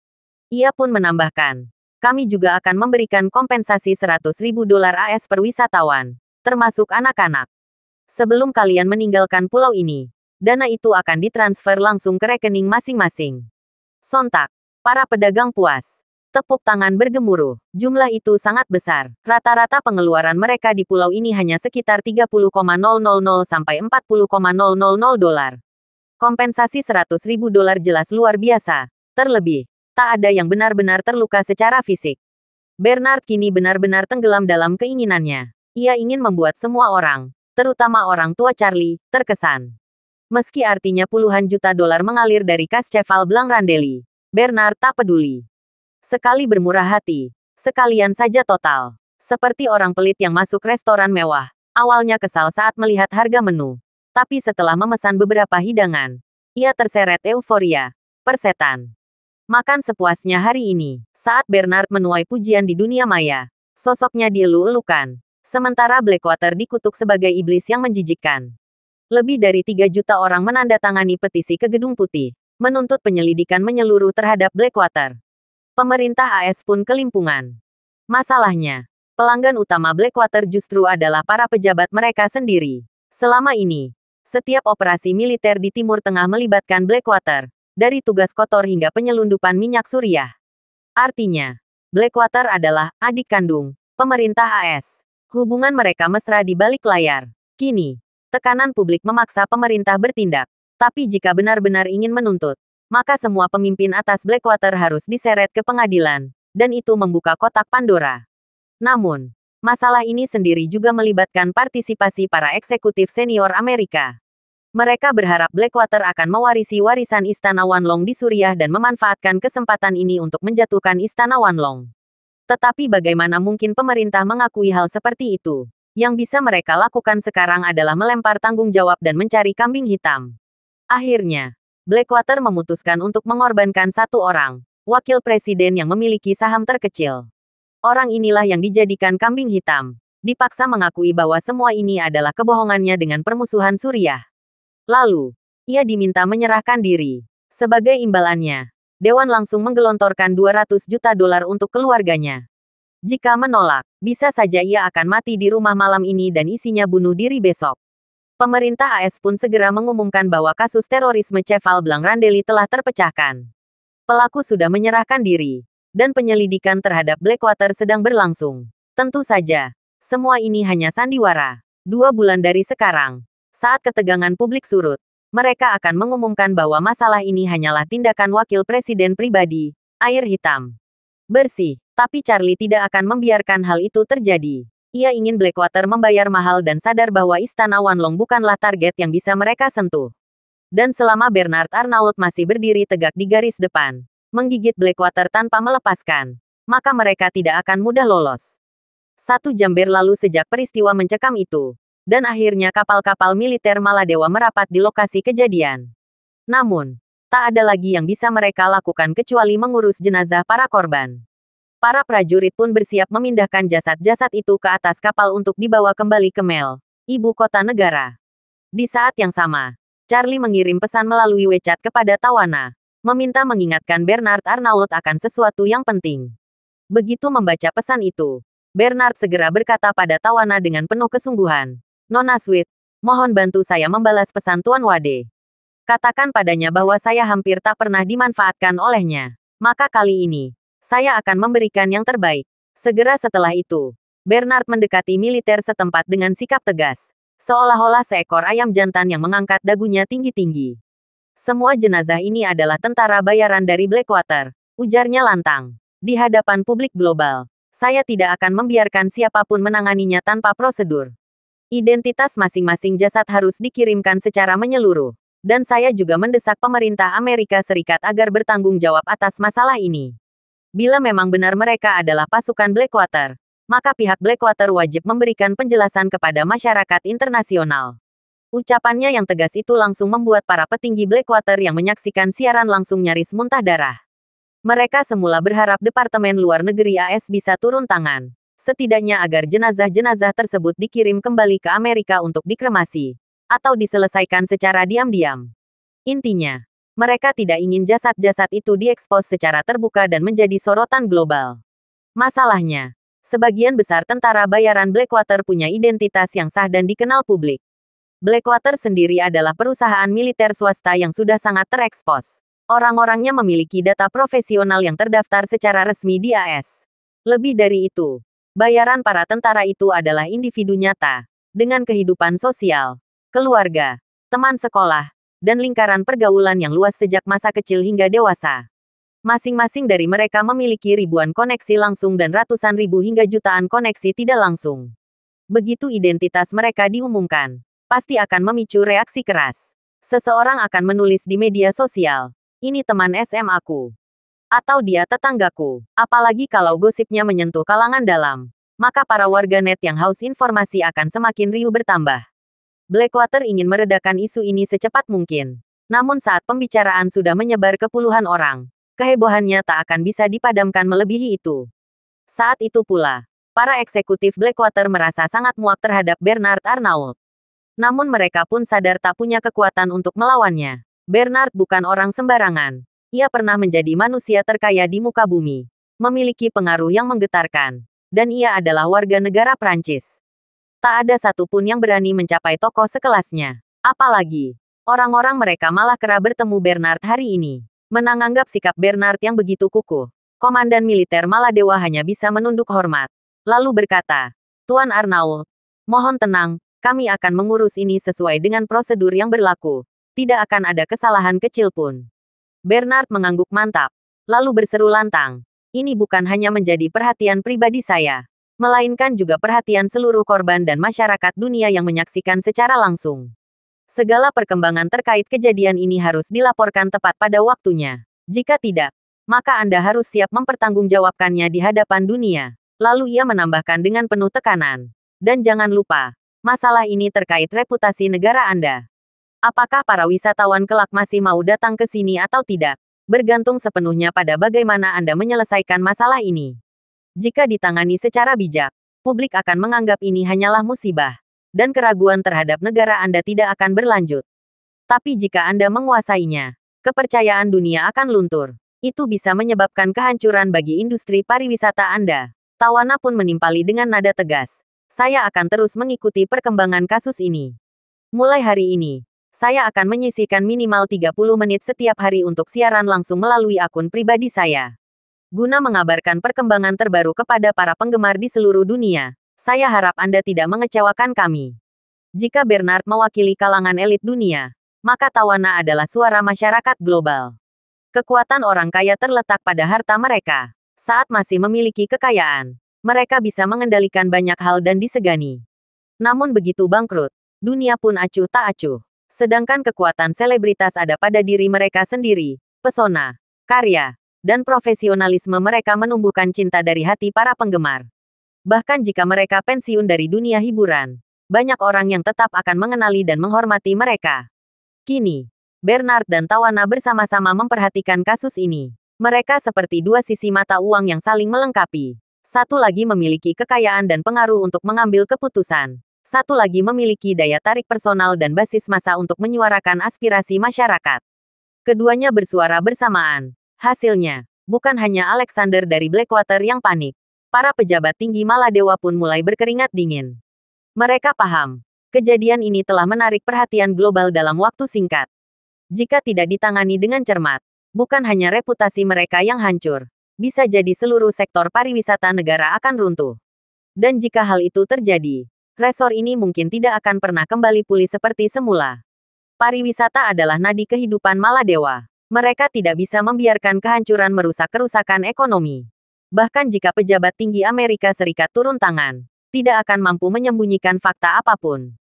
Ia pun menambahkan, "Kami juga akan memberikan kompensasi $100.000 AS per wisatawan, termasuk anak-anak. Sebelum kalian meninggalkan pulau ini, dana itu akan ditransfer langsung ke rekening masing-masing." Sontak, para pedagang puas. Tepuk tangan bergemuruh. Jumlah itu sangat besar. Rata-rata pengeluaran mereka di pulau ini hanya sekitar $30.000 sampai $40.000. Kompensasi $100.000 jelas luar biasa. Terlebih, tak ada yang benar-benar terluka secara fisik. Bernard kini benar-benar tenggelam dalam keinginannya. Ia ingin membuat semua orang, terutama orang tua Charlie, terkesan. Meski artinya puluhan juta dolar mengalir dari kas Cheval Blanc Randeli, Bernard tak peduli. Sekali bermurah hati, sekalian saja total. Seperti orang pelit yang masuk restoran mewah. Awalnya kesal saat melihat harga menu. Tapi setelah memesan beberapa hidangan, ia terseret euforia. Persetan. Makan sepuasnya hari ini. Saat Bernard menuai pujian di dunia maya, sosoknya dielu-elukan. Sementara Blackwater dikutuk sebagai iblis yang menjijikkan. Lebih dari 3 juta orang menandatangani petisi ke Gedung Putih, menuntut penyelidikan menyeluruh terhadap Blackwater. Pemerintah AS pun kelimpungan. Masalahnya, pelanggan utama Blackwater justru adalah para pejabat mereka sendiri. Selama ini, setiap operasi militer di Timur Tengah melibatkan Blackwater, dari tugas kotor hingga penyelundupan minyak suriah. Artinya, Blackwater adalah adik kandung pemerintah AS. Hubungan mereka mesra di balik layar. Kini, tekanan publik memaksa pemerintah bertindak. Tapi jika benar-benar ingin menuntut, maka semua pemimpin atas Blackwater harus diseret ke pengadilan, dan itu membuka kotak Pandora. Namun, masalah ini sendiri juga melibatkan partisipasi para eksekutif senior Amerika. Mereka berharap Blackwater akan mewarisi warisan Istana Wanlong di Suriah dan memanfaatkan kesempatan ini untuk menjatuhkan Istana Wanlong. Tetapi bagaimana mungkin pemerintah mengakui hal seperti itu? Yang bisa mereka lakukan sekarang adalah melempar tanggung jawab dan mencari kambing hitam. Akhirnya, Blackwater memutuskan untuk mengorbankan satu orang, wakil presiden yang memiliki saham terkecil. Orang inilah yang dijadikan kambing hitam. Dipaksa mengakui bahwa semua ini adalah kebohongannya dengan permusuhan Suriah. Lalu, ia diminta menyerahkan diri. Sebagai imbalannya, Dewan langsung menggelontorkan $200 juta untuk keluarganya. Jika menolak, bisa saja ia akan mati di rumah malam ini dan isinya bunuh diri besok. Pemerintah AS pun segera mengumumkan bahwa kasus terorisme Cheval Blanc Randeli telah terpecahkan. Pelaku sudah menyerahkan diri, dan penyelidikan terhadap Blackwater sedang berlangsung. Tentu saja, Semua ini hanya sandiwara. 2 bulan dari sekarang, saat ketegangan publik surut, mereka akan mengumumkan bahwa masalah ini hanyalah tindakan wakil presiden pribadi, air hitam. Bersih. Tapi Charlie tidak akan membiarkan hal itu terjadi. Ia ingin Blackwater membayar mahal dan sadar bahwa Istana Wanlong bukanlah target yang bisa mereka sentuh. Dan selama Bernard Arnault masih berdiri tegak di garis depan, menggigit Blackwater tanpa melepaskan, maka mereka tidak akan mudah lolos. 1 jam berlalu sejak peristiwa mencekam itu, dan akhirnya kapal-kapal militer Maladewa merapat di lokasi kejadian. Namun, tak ada lagi yang bisa mereka lakukan kecuali mengurus jenazah para korban. Para prajurit pun bersiap memindahkan jasad-jasad itu ke atas kapal untuk dibawa kembali ke Mel, ibu kota negara. Di saat yang sama, Charlie mengirim pesan melalui WeChat kepada Tawana, meminta mengingatkan Bernard Arnault akan sesuatu yang penting. Begitu membaca pesan itu, Bernard segera berkata pada Tawana dengan penuh kesungguhan, "Nona Sweet, mohon bantu saya membalas pesan Tuan Wade. Katakan padanya bahwa saya hampir tak pernah dimanfaatkan olehnya. Maka kali ini, saya akan memberikan yang terbaik." Segera setelah itu, Bernard mendekati militer setempat dengan sikap tegas, seolah-olah seekor ayam jantan yang mengangkat dagunya tinggi-tinggi. "Semua jenazah ini adalah tentara bayaran dari Blackwater," ujarnya lantang. "Di hadapan publik global, saya tidak akan membiarkan siapapun menanganinya tanpa prosedur. Identitas masing-masing jasad harus dikirimkan secara menyeluruh. Dan saya juga mendesak pemerintah Amerika Serikat agar bertanggung jawab atas masalah ini. Bila memang benar mereka adalah pasukan Blackwater, maka pihak Blackwater wajib memberikan penjelasan kepada masyarakat internasional." Ucapannya yang tegas itu langsung membuat para petinggi Blackwater yang menyaksikan siaran langsung nyaris muntah darah. Mereka semula berharap Departemen Luar Negeri AS bisa turun tangan, setidaknya agar jenazah-jenazah tersebut dikirim kembali ke Amerika untuk dikremasi, atau diselesaikan secara diam-diam. Intinya, mereka tidak ingin jasad-jasad itu diekspos secara terbuka dan menjadi sorotan global. Masalahnya, sebagian besar tentara bayaran Blackwater punya identitas yang sah dan dikenal publik. Blackwater sendiri adalah perusahaan militer swasta yang sudah sangat terekspos. Orang-orangnya memiliki data profesional yang terdaftar secara resmi di AS. Lebih dari itu, bayaran para tentara itu adalah individu nyata, dengan kehidupan sosial, keluarga, teman sekolah, dan lingkaran pergaulan yang luas sejak masa kecil hingga dewasa. Masing-masing dari mereka memiliki ribuan koneksi langsung dan ratusan ribu hingga jutaan koneksi tidak langsung. Begitu identitas mereka diumumkan, pasti akan memicu reaksi keras. Seseorang akan menulis di media sosial, "Ini teman SMA-ku." Atau "Dia tetanggaku." Apalagi kalau gosipnya menyentuh kalangan dalam, maka para warganet yang haus informasi akan semakin riuh bertambah. Blackwater ingin meredakan isu ini secepat mungkin. Namun saat pembicaraan sudah menyebar ke puluhan orang, kehebohannya tak akan bisa dipadamkan melebihi itu. Saat itu pula, para eksekutif Blackwater merasa sangat muak terhadap Bernard Arnault. Namun mereka pun sadar tak punya kekuatan untuk melawannya. Bernard bukan orang sembarangan. Ia pernah menjadi manusia terkaya di muka bumi, memiliki pengaruh yang menggetarkan, dan ia adalah warga negara Prancis. Tak ada satupun yang berani mencapai tokoh sekelasnya. Apalagi, orang-orang mereka malah kerap bertemu Bernard hari ini. Menanggap sikap Bernard yang begitu kukuh, komandan militer Maladewa hanya bisa menunduk hormat. Lalu berkata, "Tuan Arnault, mohon tenang, kami akan mengurus ini sesuai dengan prosedur yang berlaku. Tidak akan ada kesalahan kecil pun." Bernard mengangguk mantap, lalu berseru lantang, "Ini bukan hanya menjadi perhatian pribadi saya, melainkan juga perhatian seluruh korban dan masyarakat dunia yang menyaksikan secara langsung. Segala perkembangan terkait kejadian ini harus dilaporkan tepat pada waktunya. Jika tidak, maka Anda harus siap mempertanggungjawabkannya di hadapan dunia." Lalu ia menambahkan dengan penuh tekanan, "Dan jangan lupa, masalah ini terkait reputasi negara Anda. Apakah para wisatawan kelak masih mau datang ke sini atau tidak, bergantung sepenuhnya pada bagaimana Anda menyelesaikan masalah ini. Jika ditangani secara bijak, publik akan menganggap ini hanyalah musibah, dan keraguan terhadap negara Anda tidak akan berlanjut. Tapi jika Anda menguasainya, kepercayaan dunia akan luntur. Itu bisa menyebabkan kehancuran bagi industri pariwisata Anda." Tawana pun menimpali dengan nada tegas, "Saya akan terus mengikuti perkembangan kasus ini. Mulai hari ini, saya akan menyisihkan minimal 30 menit setiap hari untuk siaran langsung melalui akun pribadi saya. Guna mengabarkan perkembangan terbaru kepada para penggemar di seluruh dunia, Saya harap Anda tidak mengecewakan kami. Jika Bernard mewakili kalangan elit dunia, maka Tawana adalah suara masyarakat global. Kekuatan orang kaya terletak pada harta mereka. Saat masih memiliki kekayaan, mereka bisa mengendalikan banyak hal dan disegani. Namun begitu bangkrut, dunia pun acuh tak acuh. Sedangkan kekuatan selebritas ada pada diri mereka sendiri, pesona, karya, dan profesionalisme mereka menumbuhkan cinta dari hati para penggemar. Bahkan jika mereka pensiun dari dunia hiburan, banyak orang yang tetap akan mengenali dan menghormati mereka. Kini, Bernard dan Tawana bersama-sama memperhatikan kasus ini. Mereka seperti dua sisi mata uang yang saling melengkapi. Satu lagi memiliki kekayaan dan pengaruh untuk mengambil keputusan. Satu lagi memiliki daya tarik personal dan basis massa untuk menyuarakan aspirasi masyarakat. Keduanya bersuara bersamaan. Hasilnya, bukan hanya Alexander dari Blackwater yang panik. Para pejabat tinggi Maladewa pun mulai berkeringat dingin. Mereka paham, kejadian ini telah menarik perhatian global dalam waktu singkat. Jika tidak ditangani dengan cermat, bukan hanya reputasi mereka yang hancur, bisa jadi seluruh sektor pariwisata negara akan runtuh. Dan jika hal itu terjadi, resor ini mungkin tidak akan pernah kembali pulih seperti semula. Pariwisata adalah nadi kehidupan Maladewa. Mereka tidak bisa membiarkan kehancuran merusak kerusakan ekonomi. Bahkan jika pejabat tinggi Amerika Serikat turun tangan, tidak akan mampu menyembunyikan fakta apapun.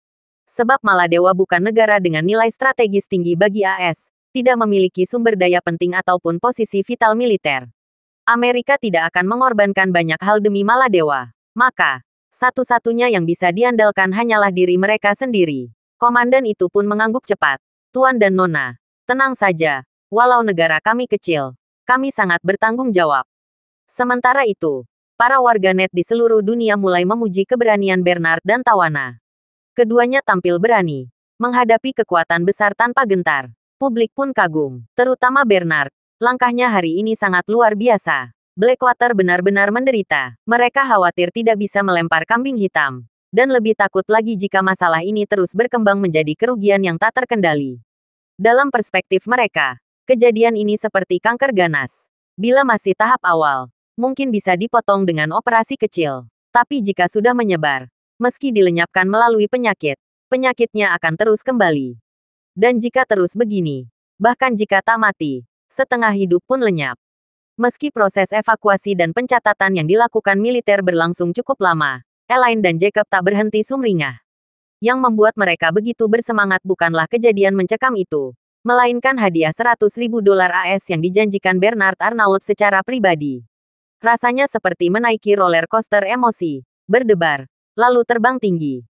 Sebab Maladewa bukan negara dengan nilai strategis tinggi bagi AS, tidak memiliki sumber daya penting ataupun posisi vital militer. Amerika tidak akan mengorbankan banyak hal demi Maladewa. Maka, satu-satunya yang bisa diandalkan hanyalah diri mereka sendiri. Komandan itu pun mengangguk cepat. Tuan dan Nona, tenang saja. Walau negara kami kecil, kami sangat bertanggung jawab. Sementara itu, para warganet di seluruh dunia mulai memuji keberanian Bernard dan Tawana. Keduanya tampil berani, menghadapi kekuatan besar tanpa gentar. Publik pun kagum, terutama Bernard. Langkahnya hari ini sangat luar biasa. Blackwater benar-benar menderita. Mereka khawatir tidak bisa melempar kambing hitam. Dan lebih takut lagi jika masalah ini terus berkembang menjadi kerugian yang tak terkendali. Dalam perspektif mereka, kejadian ini seperti kanker ganas. Bila masih tahap awal, mungkin bisa dipotong dengan operasi kecil. Tapi jika sudah menyebar, meski dilenyapkan melalui penyakit, penyakitnya akan terus kembali. Dan jika terus begini, bahkan jika tak mati, setengah hidup pun lenyap. Meski proses evakuasi dan pencatatan yang dilakukan militer berlangsung cukup lama, Elaine dan Jacob tak berhenti sumringah. Yang membuat mereka begitu bersemangat bukanlah kejadian mencekam itu, melainkan hadiah $100.000 AS yang dijanjikan Bernard Arnault secara pribadi. Rasanya seperti menaiki roller coaster emosi, berdebar, lalu terbang tinggi.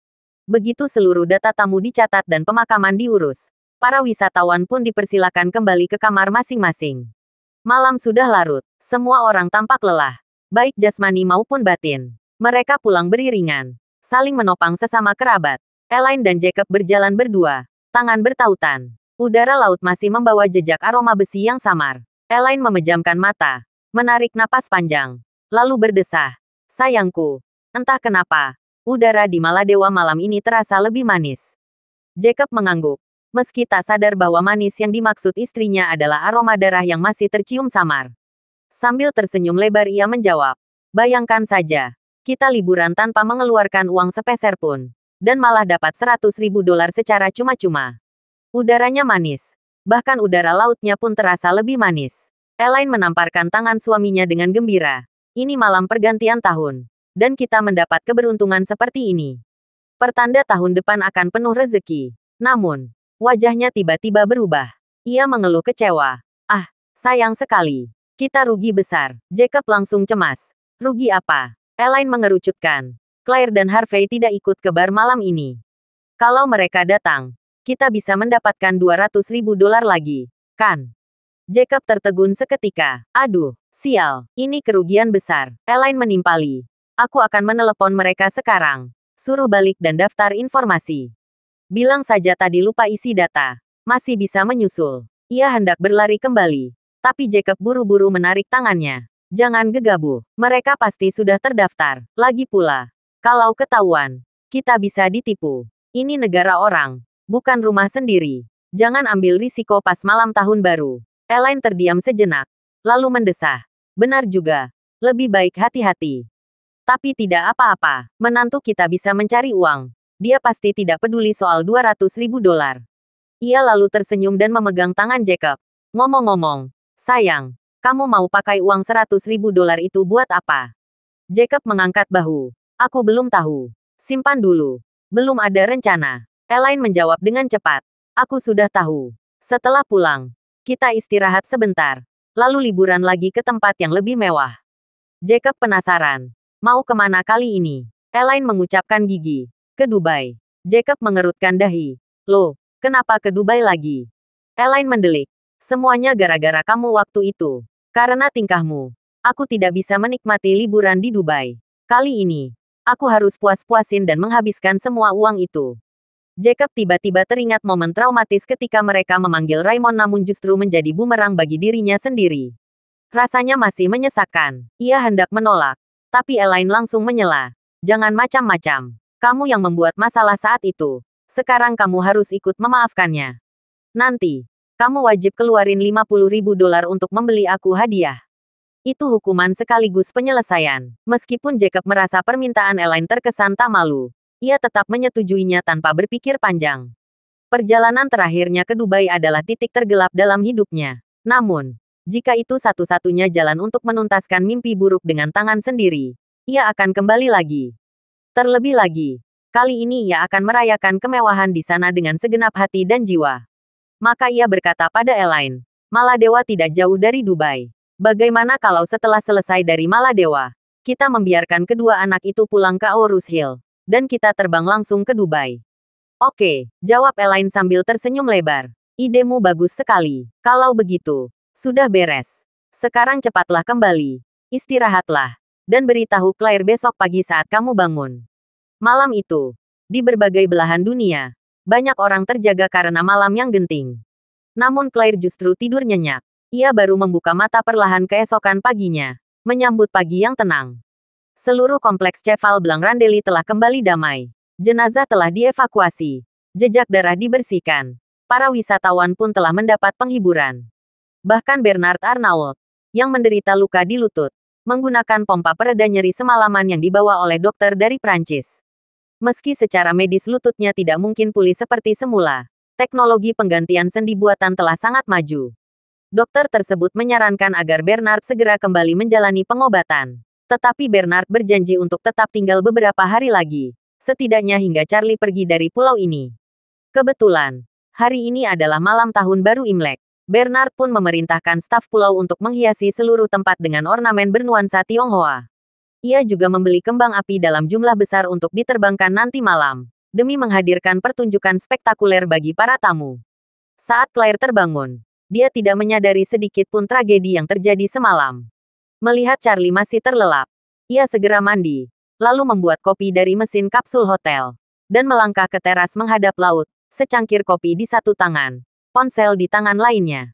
Begitu seluruh data tamu dicatat dan pemakaman diurus, para wisatawan pun dipersilakan kembali ke kamar masing-masing. Malam sudah larut, semua orang tampak lelah, baik jasmani maupun batin. Mereka pulang beriringan, saling menopang sesama kerabat. Elaine dan Jacob berjalan berdua, tangan bertautan. Udara laut masih membawa jejak aroma besi yang samar. Elaine memejamkan mata, menarik napas panjang, lalu berdesah. Sayangku, entah kenapa, udara di Maladewa malam ini terasa lebih manis. Jacob mengangguk, meski tak sadar bahwa manis yang dimaksud istrinya adalah aroma darah yang masih tercium samar. Sambil tersenyum lebar ia menjawab, bayangkan saja, kita liburan tanpa mengeluarkan uang sepeser pun, dan malah dapat $100.000 secara cuma-cuma. Udaranya manis, bahkan udara lautnya pun terasa lebih manis. Elaine menamparkan tangan suaminya dengan gembira. Ini malam pergantian tahun, dan kita mendapat keberuntungan seperti ini. Pertanda tahun depan akan penuh rezeki. Namun, wajahnya tiba-tiba berubah. Ia mengeluh kecewa. Ah, sayang sekali. Kita rugi besar. Jacob langsung cemas. Rugi apa? Elaine mengerucutkan. Claire dan Harvey tidak ikut ke bar malam ini. Kalau mereka datang, kita bisa mendapatkan $200.000 lagi, kan? Jacob tertegun seketika. Aduh, sial. Ini kerugian besar. Elaine menimpali. Aku akan menelepon mereka sekarang. Suruh balik dan daftar informasi. Bilang saja tadi lupa isi data. Masih bisa menyusul. Ia hendak berlari kembali. Tapi Jacob buru-buru menarik tangannya. Jangan gegabah. Mereka pasti sudah terdaftar. Lagi pula, kalau ketahuan, kita bisa ditipu. Ini negara orang, bukan rumah sendiri. Jangan ambil risiko pas malam tahun baru. Elaine terdiam sejenak, lalu mendesah. Benar juga. Lebih baik hati-hati. Tapi tidak apa-apa, menantu kita bisa mencari uang. Dia pasti tidak peduli soal 200.000 dolar. Ia lalu tersenyum dan memegang tangan Jacob. Ngomong-ngomong, sayang, kamu mau pakai uang 100.000 dolar itu buat apa? Jacob mengangkat bahu. Aku belum tahu. Simpan dulu. Belum ada rencana. Elaine menjawab dengan cepat. Aku sudah tahu. Setelah pulang, kita istirahat sebentar. Lalu liburan lagi ke tempat yang lebih mewah. Jacob penasaran. Mau kemana kali ini? Elaine mengucapkan gigi. Ke Dubai. Jacob mengerutkan dahi. Loh, kenapa ke Dubai lagi? Elaine mendelik. Semuanya gara-gara kamu waktu itu. Karena tingkahmu. Aku tidak bisa menikmati liburan di Dubai. Kali ini, aku harus puas-puasin dan menghabiskan semua uang itu. Jacob tiba-tiba teringat momen traumatis ketika mereka memanggil Raymond namun justru menjadi bumerang bagi dirinya sendiri. Rasanya masih menyesakkan. Ia hendak menolak. Tapi Elaine langsung menyela. Jangan macam-macam. Kamu yang membuat masalah saat itu. Sekarang kamu harus ikut memaafkannya. Nanti, kamu wajib keluarin 50.000 dolar untuk membeli aku hadiah. Itu hukuman sekaligus penyelesaian. Meskipun Jacob merasa permintaan Elaine terkesan tak malu, ia tetap menyetujuinya tanpa berpikir panjang. Perjalanan terakhirnya ke Dubai adalah titik tergelap dalam hidupnya. Namun, jika itu satu-satunya jalan untuk menuntaskan mimpi buruk dengan tangan sendiri, ia akan kembali lagi. Terlebih lagi, kali ini ia akan merayakan kemewahan di sana dengan segenap hati dan jiwa. Maka ia berkata pada Elaine, Maladewa tidak jauh dari Dubai. Bagaimana kalau setelah selesai dari Maladewa, kita membiarkan kedua anak itu pulang ke Aurus Hill, dan kita terbang langsung ke Dubai? Oke, jawab Elaine sambil tersenyum lebar. Idemu bagus sekali. Kalau begitu, sudah beres. Sekarang cepatlah kembali. Istirahatlah. Dan beritahu Claire besok pagi saat kamu bangun. Malam itu, di berbagai belahan dunia, banyak orang terjaga karena malam yang genting. Namun Claire justru tidur nyenyak. Ia baru membuka mata perlahan keesokan paginya, menyambut pagi yang tenang. Seluruh kompleks Cheval Blanc Randeli telah kembali damai. Jenazah telah dievakuasi. Jejak darah dibersihkan. Para wisatawan pun telah mendapat penghiburan. Bahkan Bernard Arnault, yang menderita luka di lutut, menggunakan pompa pereda nyeri semalaman yang dibawa oleh dokter dari Prancis. Meski secara medis lututnya tidak mungkin pulih seperti semula, teknologi penggantian sendi buatan telah sangat maju. Dokter tersebut menyarankan agar Bernard segera kembali menjalani pengobatan. Tetapi Bernard berjanji untuk tetap tinggal beberapa hari lagi, setidaknya hingga Charlie pergi dari pulau ini. Kebetulan, hari ini adalah malam tahun baru Imlek. Bernard pun memerintahkan staf pulau untuk menghiasi seluruh tempat dengan ornamen bernuansa Tionghoa. Ia juga membeli kembang api dalam jumlah besar untuk diterbangkan nanti malam, demi menghadirkan pertunjukan spektakuler bagi para tamu. Saat Claire terbangun, dia tidak menyadari sedikit pun tragedi yang terjadi semalam. Melihat Charlie masih terlelap, ia segera mandi, lalu membuat kopi dari mesin kapsul hotel, dan melangkah ke teras menghadap laut, secangkir kopi di satu tangan, ponsel di tangan lainnya.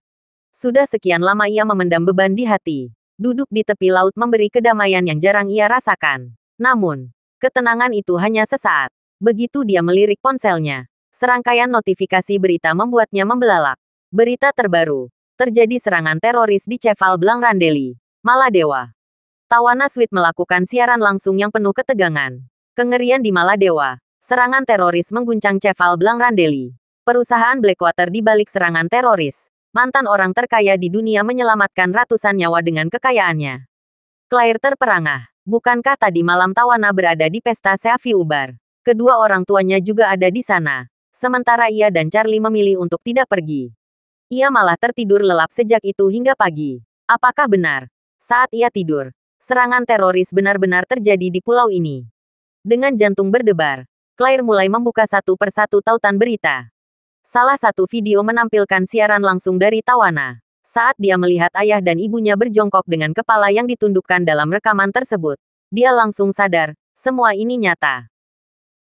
Sudah sekian lama ia memendam beban di hati. Duduk di tepi laut memberi kedamaian yang jarang ia rasakan. Namun, ketenangan itu hanya sesaat. Begitu dia melirik ponselnya, serangkaian notifikasi berita membuatnya membelalak. Berita terbaru. Terjadi serangan teroris di Cheval Blanc Randeli, Maladewa. Tawana Sweet melakukan siaran langsung yang penuh ketegangan. Kengerian di Maladewa. Serangan teroris mengguncang Cheval Blanc Randeli. Perusahaan Blackwater di balik serangan teroris. Mantan orang terkaya di dunia menyelamatkan ratusan nyawa dengan kekayaannya. Claire terperangah. Bukankah tadi malam Tawana berada di pesta Seafi Ubar? Kedua orang tuanya juga ada di sana. Sementara ia dan Charlie memilih untuk tidak pergi. Ia malah tertidur lelap sejak itu hingga pagi. Apakah benar? Saat ia tidur, serangan teroris benar-benar terjadi di pulau ini. Dengan jantung berdebar, Claire mulai membuka satu persatu tautan berita. Salah satu video menampilkan siaran langsung dari Tawana. Saat dia melihat ayah dan ibunya berjongkok dengan kepala yang ditundukkan dalam rekaman tersebut, dia langsung sadar, semua ini nyata.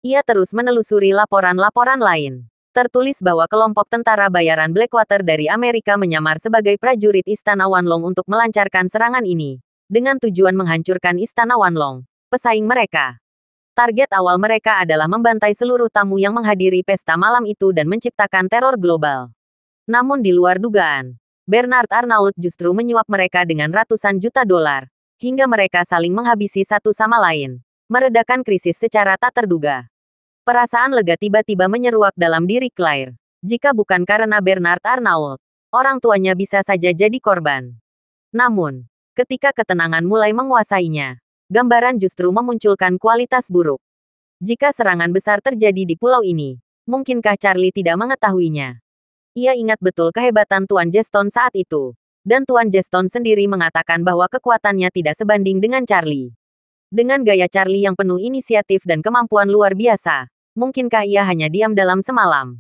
Ia terus menelusuri laporan-laporan lain. Tertulis bahwa kelompok tentara bayaran Blackwater dari Amerika menyamar sebagai prajurit Istana Wanlong untuk melancarkan serangan ini, dengan tujuan menghancurkan Istana Wanlong, pesaing mereka. Target awal mereka adalah membantai seluruh tamu yang menghadiri pesta malam itu dan menciptakan teror global. Namun di luar dugaan, Bernard Arnault justru menyuap mereka dengan ratusan juta dolar, hingga mereka saling menghabisi satu sama lain, meredakan krisis secara tak terduga. Perasaan lega tiba-tiba menyeruak dalam diri Claire. Jika bukan karena Bernard Arnault, orang tuanya bisa saja jadi korban. Namun, ketika ketenangan mulai menguasainya, gambaran justru memunculkan kualitas buruk. Jika serangan besar terjadi di pulau ini, mungkinkah Charlie tidak mengetahuinya? Ia ingat betul kehebatan Tuan Jeston saat itu. Dan Tuan Jeston sendiri mengatakan bahwa kekuatannya tidak sebanding dengan Charlie. Dengan gaya Charlie yang penuh inisiatif dan kemampuan luar biasa, mungkinkah ia hanya diam dalam semalam?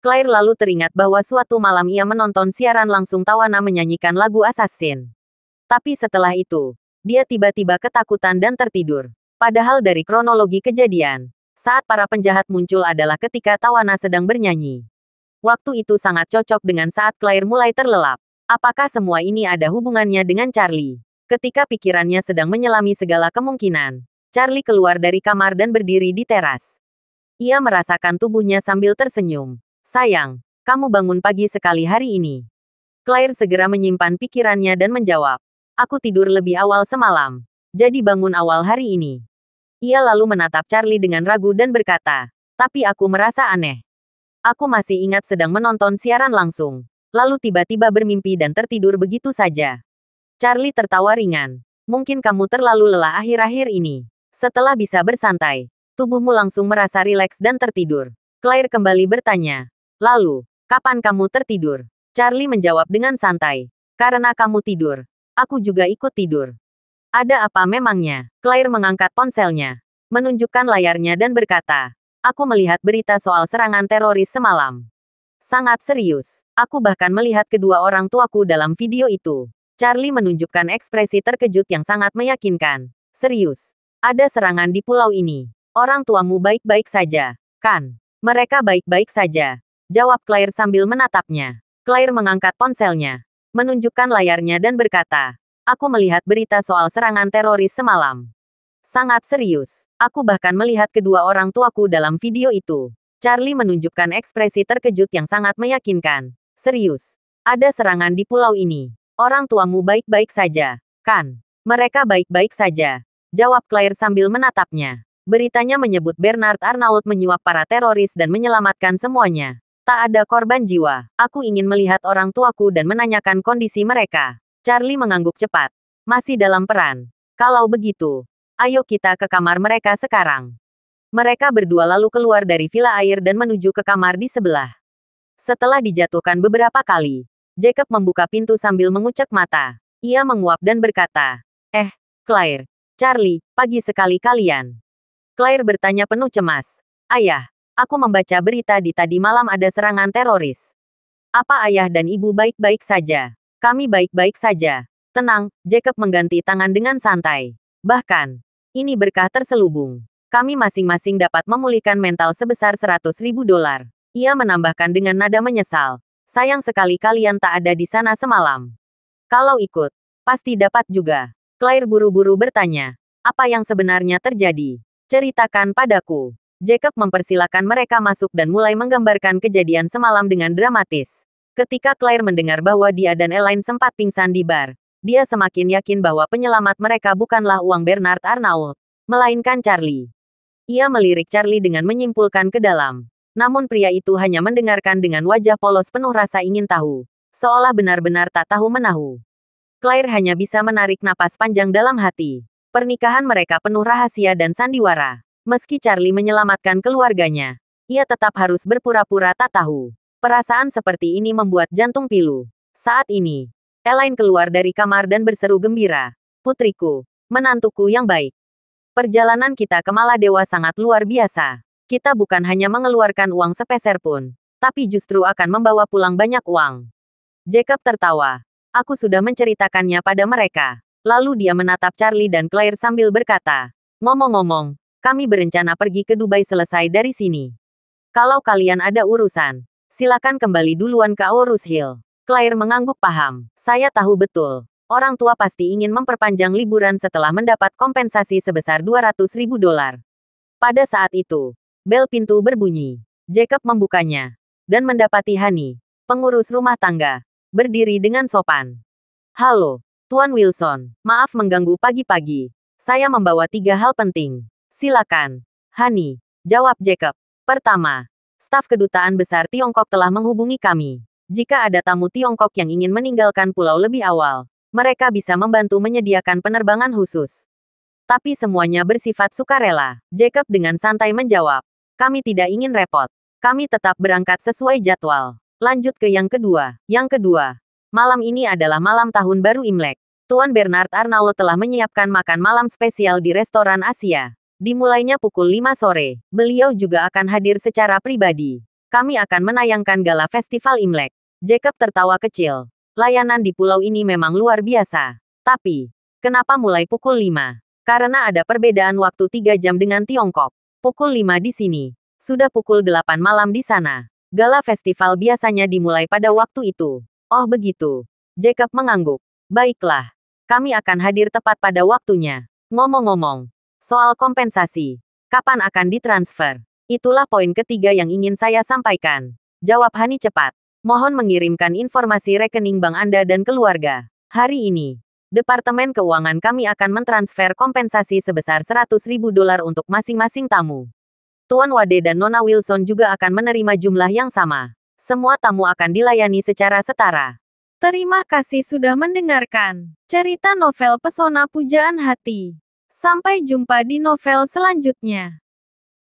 Claire lalu teringat bahwa suatu malam ia menonton siaran langsung Tawana menyanyikan lagu Assassin. Tapi setelah itu, dia tiba-tiba ketakutan dan tertidur. Padahal dari kronologi kejadian, saat para penjahat muncul adalah ketika Tawana sedang bernyanyi. Waktu itu sangat cocok dengan saat Claire mulai terlelap. Apakah semua ini ada hubungannya dengan Charlie? Ketika pikirannya sedang menyelami segala kemungkinan, Charlie keluar dari kamar dan berdiri di teras. Ia merasakan tubuhnya sambil tersenyum. Sayang, kamu bangun pagi sekali hari ini. Claire segera menyimpan pikirannya dan menjawab. Aku tidur lebih awal semalam. Jadi bangun awal hari ini. Ia lalu menatap Charlie dengan ragu dan berkata, tapi aku merasa aneh. Aku masih ingat sedang menonton siaran langsung. Lalu tiba-tiba bermimpi dan tertidur begitu saja. Charlie tertawa ringan. Mungkin kamu terlalu lelah akhir-akhir ini. Setelah bisa bersantai, tubuhmu langsung merasa rileks dan tertidur. Claire kembali bertanya. Lalu, kapan kamu tertidur? Charlie menjawab dengan santai. Karena kamu tidur, aku juga ikut tidur. Ada apa memangnya? Claire mengangkat ponselnya, menunjukkan layarnya dan berkata, aku melihat berita soal serangan teroris semalam. Sangat serius. Aku bahkan melihat kedua orang tuaku dalam video itu. Charlie menunjukkan ekspresi terkejut yang sangat meyakinkan. Serius. Ada serangan di pulau ini. Orang tuamu baik-baik saja, kan? Mereka baik-baik saja. Jawab Claire sambil menatapnya. Claire mengangkat ponselnya, menunjukkan layarnya dan berkata, aku melihat berita soal serangan teroris semalam. Sangat serius. Aku bahkan melihat kedua orang tuaku dalam video itu. Charlie menunjukkan ekspresi terkejut yang sangat meyakinkan. Serius. Ada serangan di pulau ini. Orang tuamu baik-baik saja, kan? Mereka baik-baik saja. Jawab Claire sambil menatapnya. Beritanya menyebut Bernard Arnault menyuap para teroris dan menyelamatkan semuanya. Tak ada korban jiwa. Aku ingin melihat orang tuaku dan menanyakan kondisi mereka. Charlie mengangguk cepat. Masih dalam peran. Kalau begitu, ayo kita ke kamar mereka sekarang. Mereka berdua lalu keluar dari villa air dan menuju ke kamar di sebelah. Setelah dijatuhkan beberapa kali, Jacob membuka pintu sambil mengucek mata. Ia menguap dan berkata, Claire, Charlie, pagi sekali kalian. Claire bertanya penuh cemas. Ayah, aku membaca berita di tadi malam ada serangan teroris. Apa ayah dan ibu baik-baik saja? Kami baik-baik saja. Tenang, Jacob mengganti tangan dengan santai. Bahkan, ini berkah terselubung. Kami masing-masing dapat memulihkan mental sebesar $100.000. Ia menambahkan dengan nada menyesal. Sayang sekali kalian tak ada di sana semalam. Kalau ikut, pasti dapat juga. Claire buru-buru bertanya. Apa yang sebenarnya terjadi? Ceritakan padaku. Jacob mempersilakan mereka masuk dan mulai menggambarkan kejadian semalam dengan dramatis. Ketika Claire mendengar bahwa dia dan Elaine sempat pingsan di bar, dia semakin yakin bahwa penyelamat mereka bukanlah uang Bernard Arnault, melainkan Charlie. Ia melirik Charlie dengan menyimpulkan ke dalam. Namun pria itu hanya mendengarkan dengan wajah polos penuh rasa ingin tahu. Seolah benar-benar tak tahu menahu. Claire hanya bisa menarik napas panjang dalam hati. Pernikahan mereka penuh rahasia dan sandiwara. Meski Charlie menyelamatkan keluarganya, ia tetap harus berpura-pura tak tahu. Perasaan seperti ini membuat jantung pilu. Saat ini, Elaine keluar dari kamar dan berseru gembira. Putriku, menantuku yang baik. Perjalanan kita ke Maladewa sangat luar biasa. Kita bukan hanya mengeluarkan uang sepeser pun, tapi justru akan membawa pulang banyak uang. Jacob tertawa. Aku sudah menceritakannya pada mereka. Lalu dia menatap Charlie dan Claire sambil berkata, ngomong-ngomong, kami berencana pergi ke Dubai selesai dari sini. Kalau kalian ada urusan, silakan kembali duluan ke Aurus Hill. Claire mengangguk paham. Saya tahu betul. Orang tua pasti ingin memperpanjang liburan setelah mendapat kompensasi sebesar $200.000. Pada saat itu, bel pintu berbunyi. Jacob membukanya dan mendapati Hani, pengurus rumah tangga, berdiri dengan sopan. Halo, Tuan Wilson, maaf mengganggu pagi-pagi. Saya membawa 3 hal penting. Silakan. Hani, jawab Jacob. Pertama, staf kedutaan besar Tiongkok telah menghubungi kami. Jika ada tamu Tiongkok yang ingin meninggalkan pulau lebih awal, mereka bisa membantu menyediakan penerbangan khusus. Tapi semuanya bersifat sukarela. Jacob dengan santai menjawab. Kami tidak ingin repot. Kami tetap berangkat sesuai jadwal. Lanjut ke yang kedua. Yang kedua, malam ini adalah malam tahun baru Imlek. Tuan Bernard Arnault telah menyiapkan makan malam spesial di restoran Asia. Dimulainya pukul 5 sore. Beliau juga akan hadir secara pribadi. Kami akan menayangkan gala festival Imlek. Jacob tertawa kecil. Layanan di pulau ini memang luar biasa. Tapi, kenapa mulai pukul 5? Karena ada perbedaan waktu 3 jam dengan Tiongkok. Pukul 5 di sini. Sudah pukul 8 malam di sana. Gala festival biasanya dimulai pada waktu itu. Oh begitu. Jacob mengangguk. Baiklah. Kami akan hadir tepat pada waktunya. Ngomong-ngomong, soal kompensasi. Kapan akan ditransfer? Itulah poin ketiga yang ingin saya sampaikan. Jawab Hani cepat. Mohon mengirimkan informasi rekening bank Anda dan keluarga. Hari ini, Departemen Keuangan kami akan mentransfer kompensasi sebesar $100.000 untuk masing-masing tamu. Tuan Wade dan Nona Wilson juga akan menerima jumlah yang sama. Semua tamu akan dilayani secara setara. Terima kasih sudah mendengarkan cerita novel Pesona Pujaan Hati. Sampai jumpa di novel selanjutnya.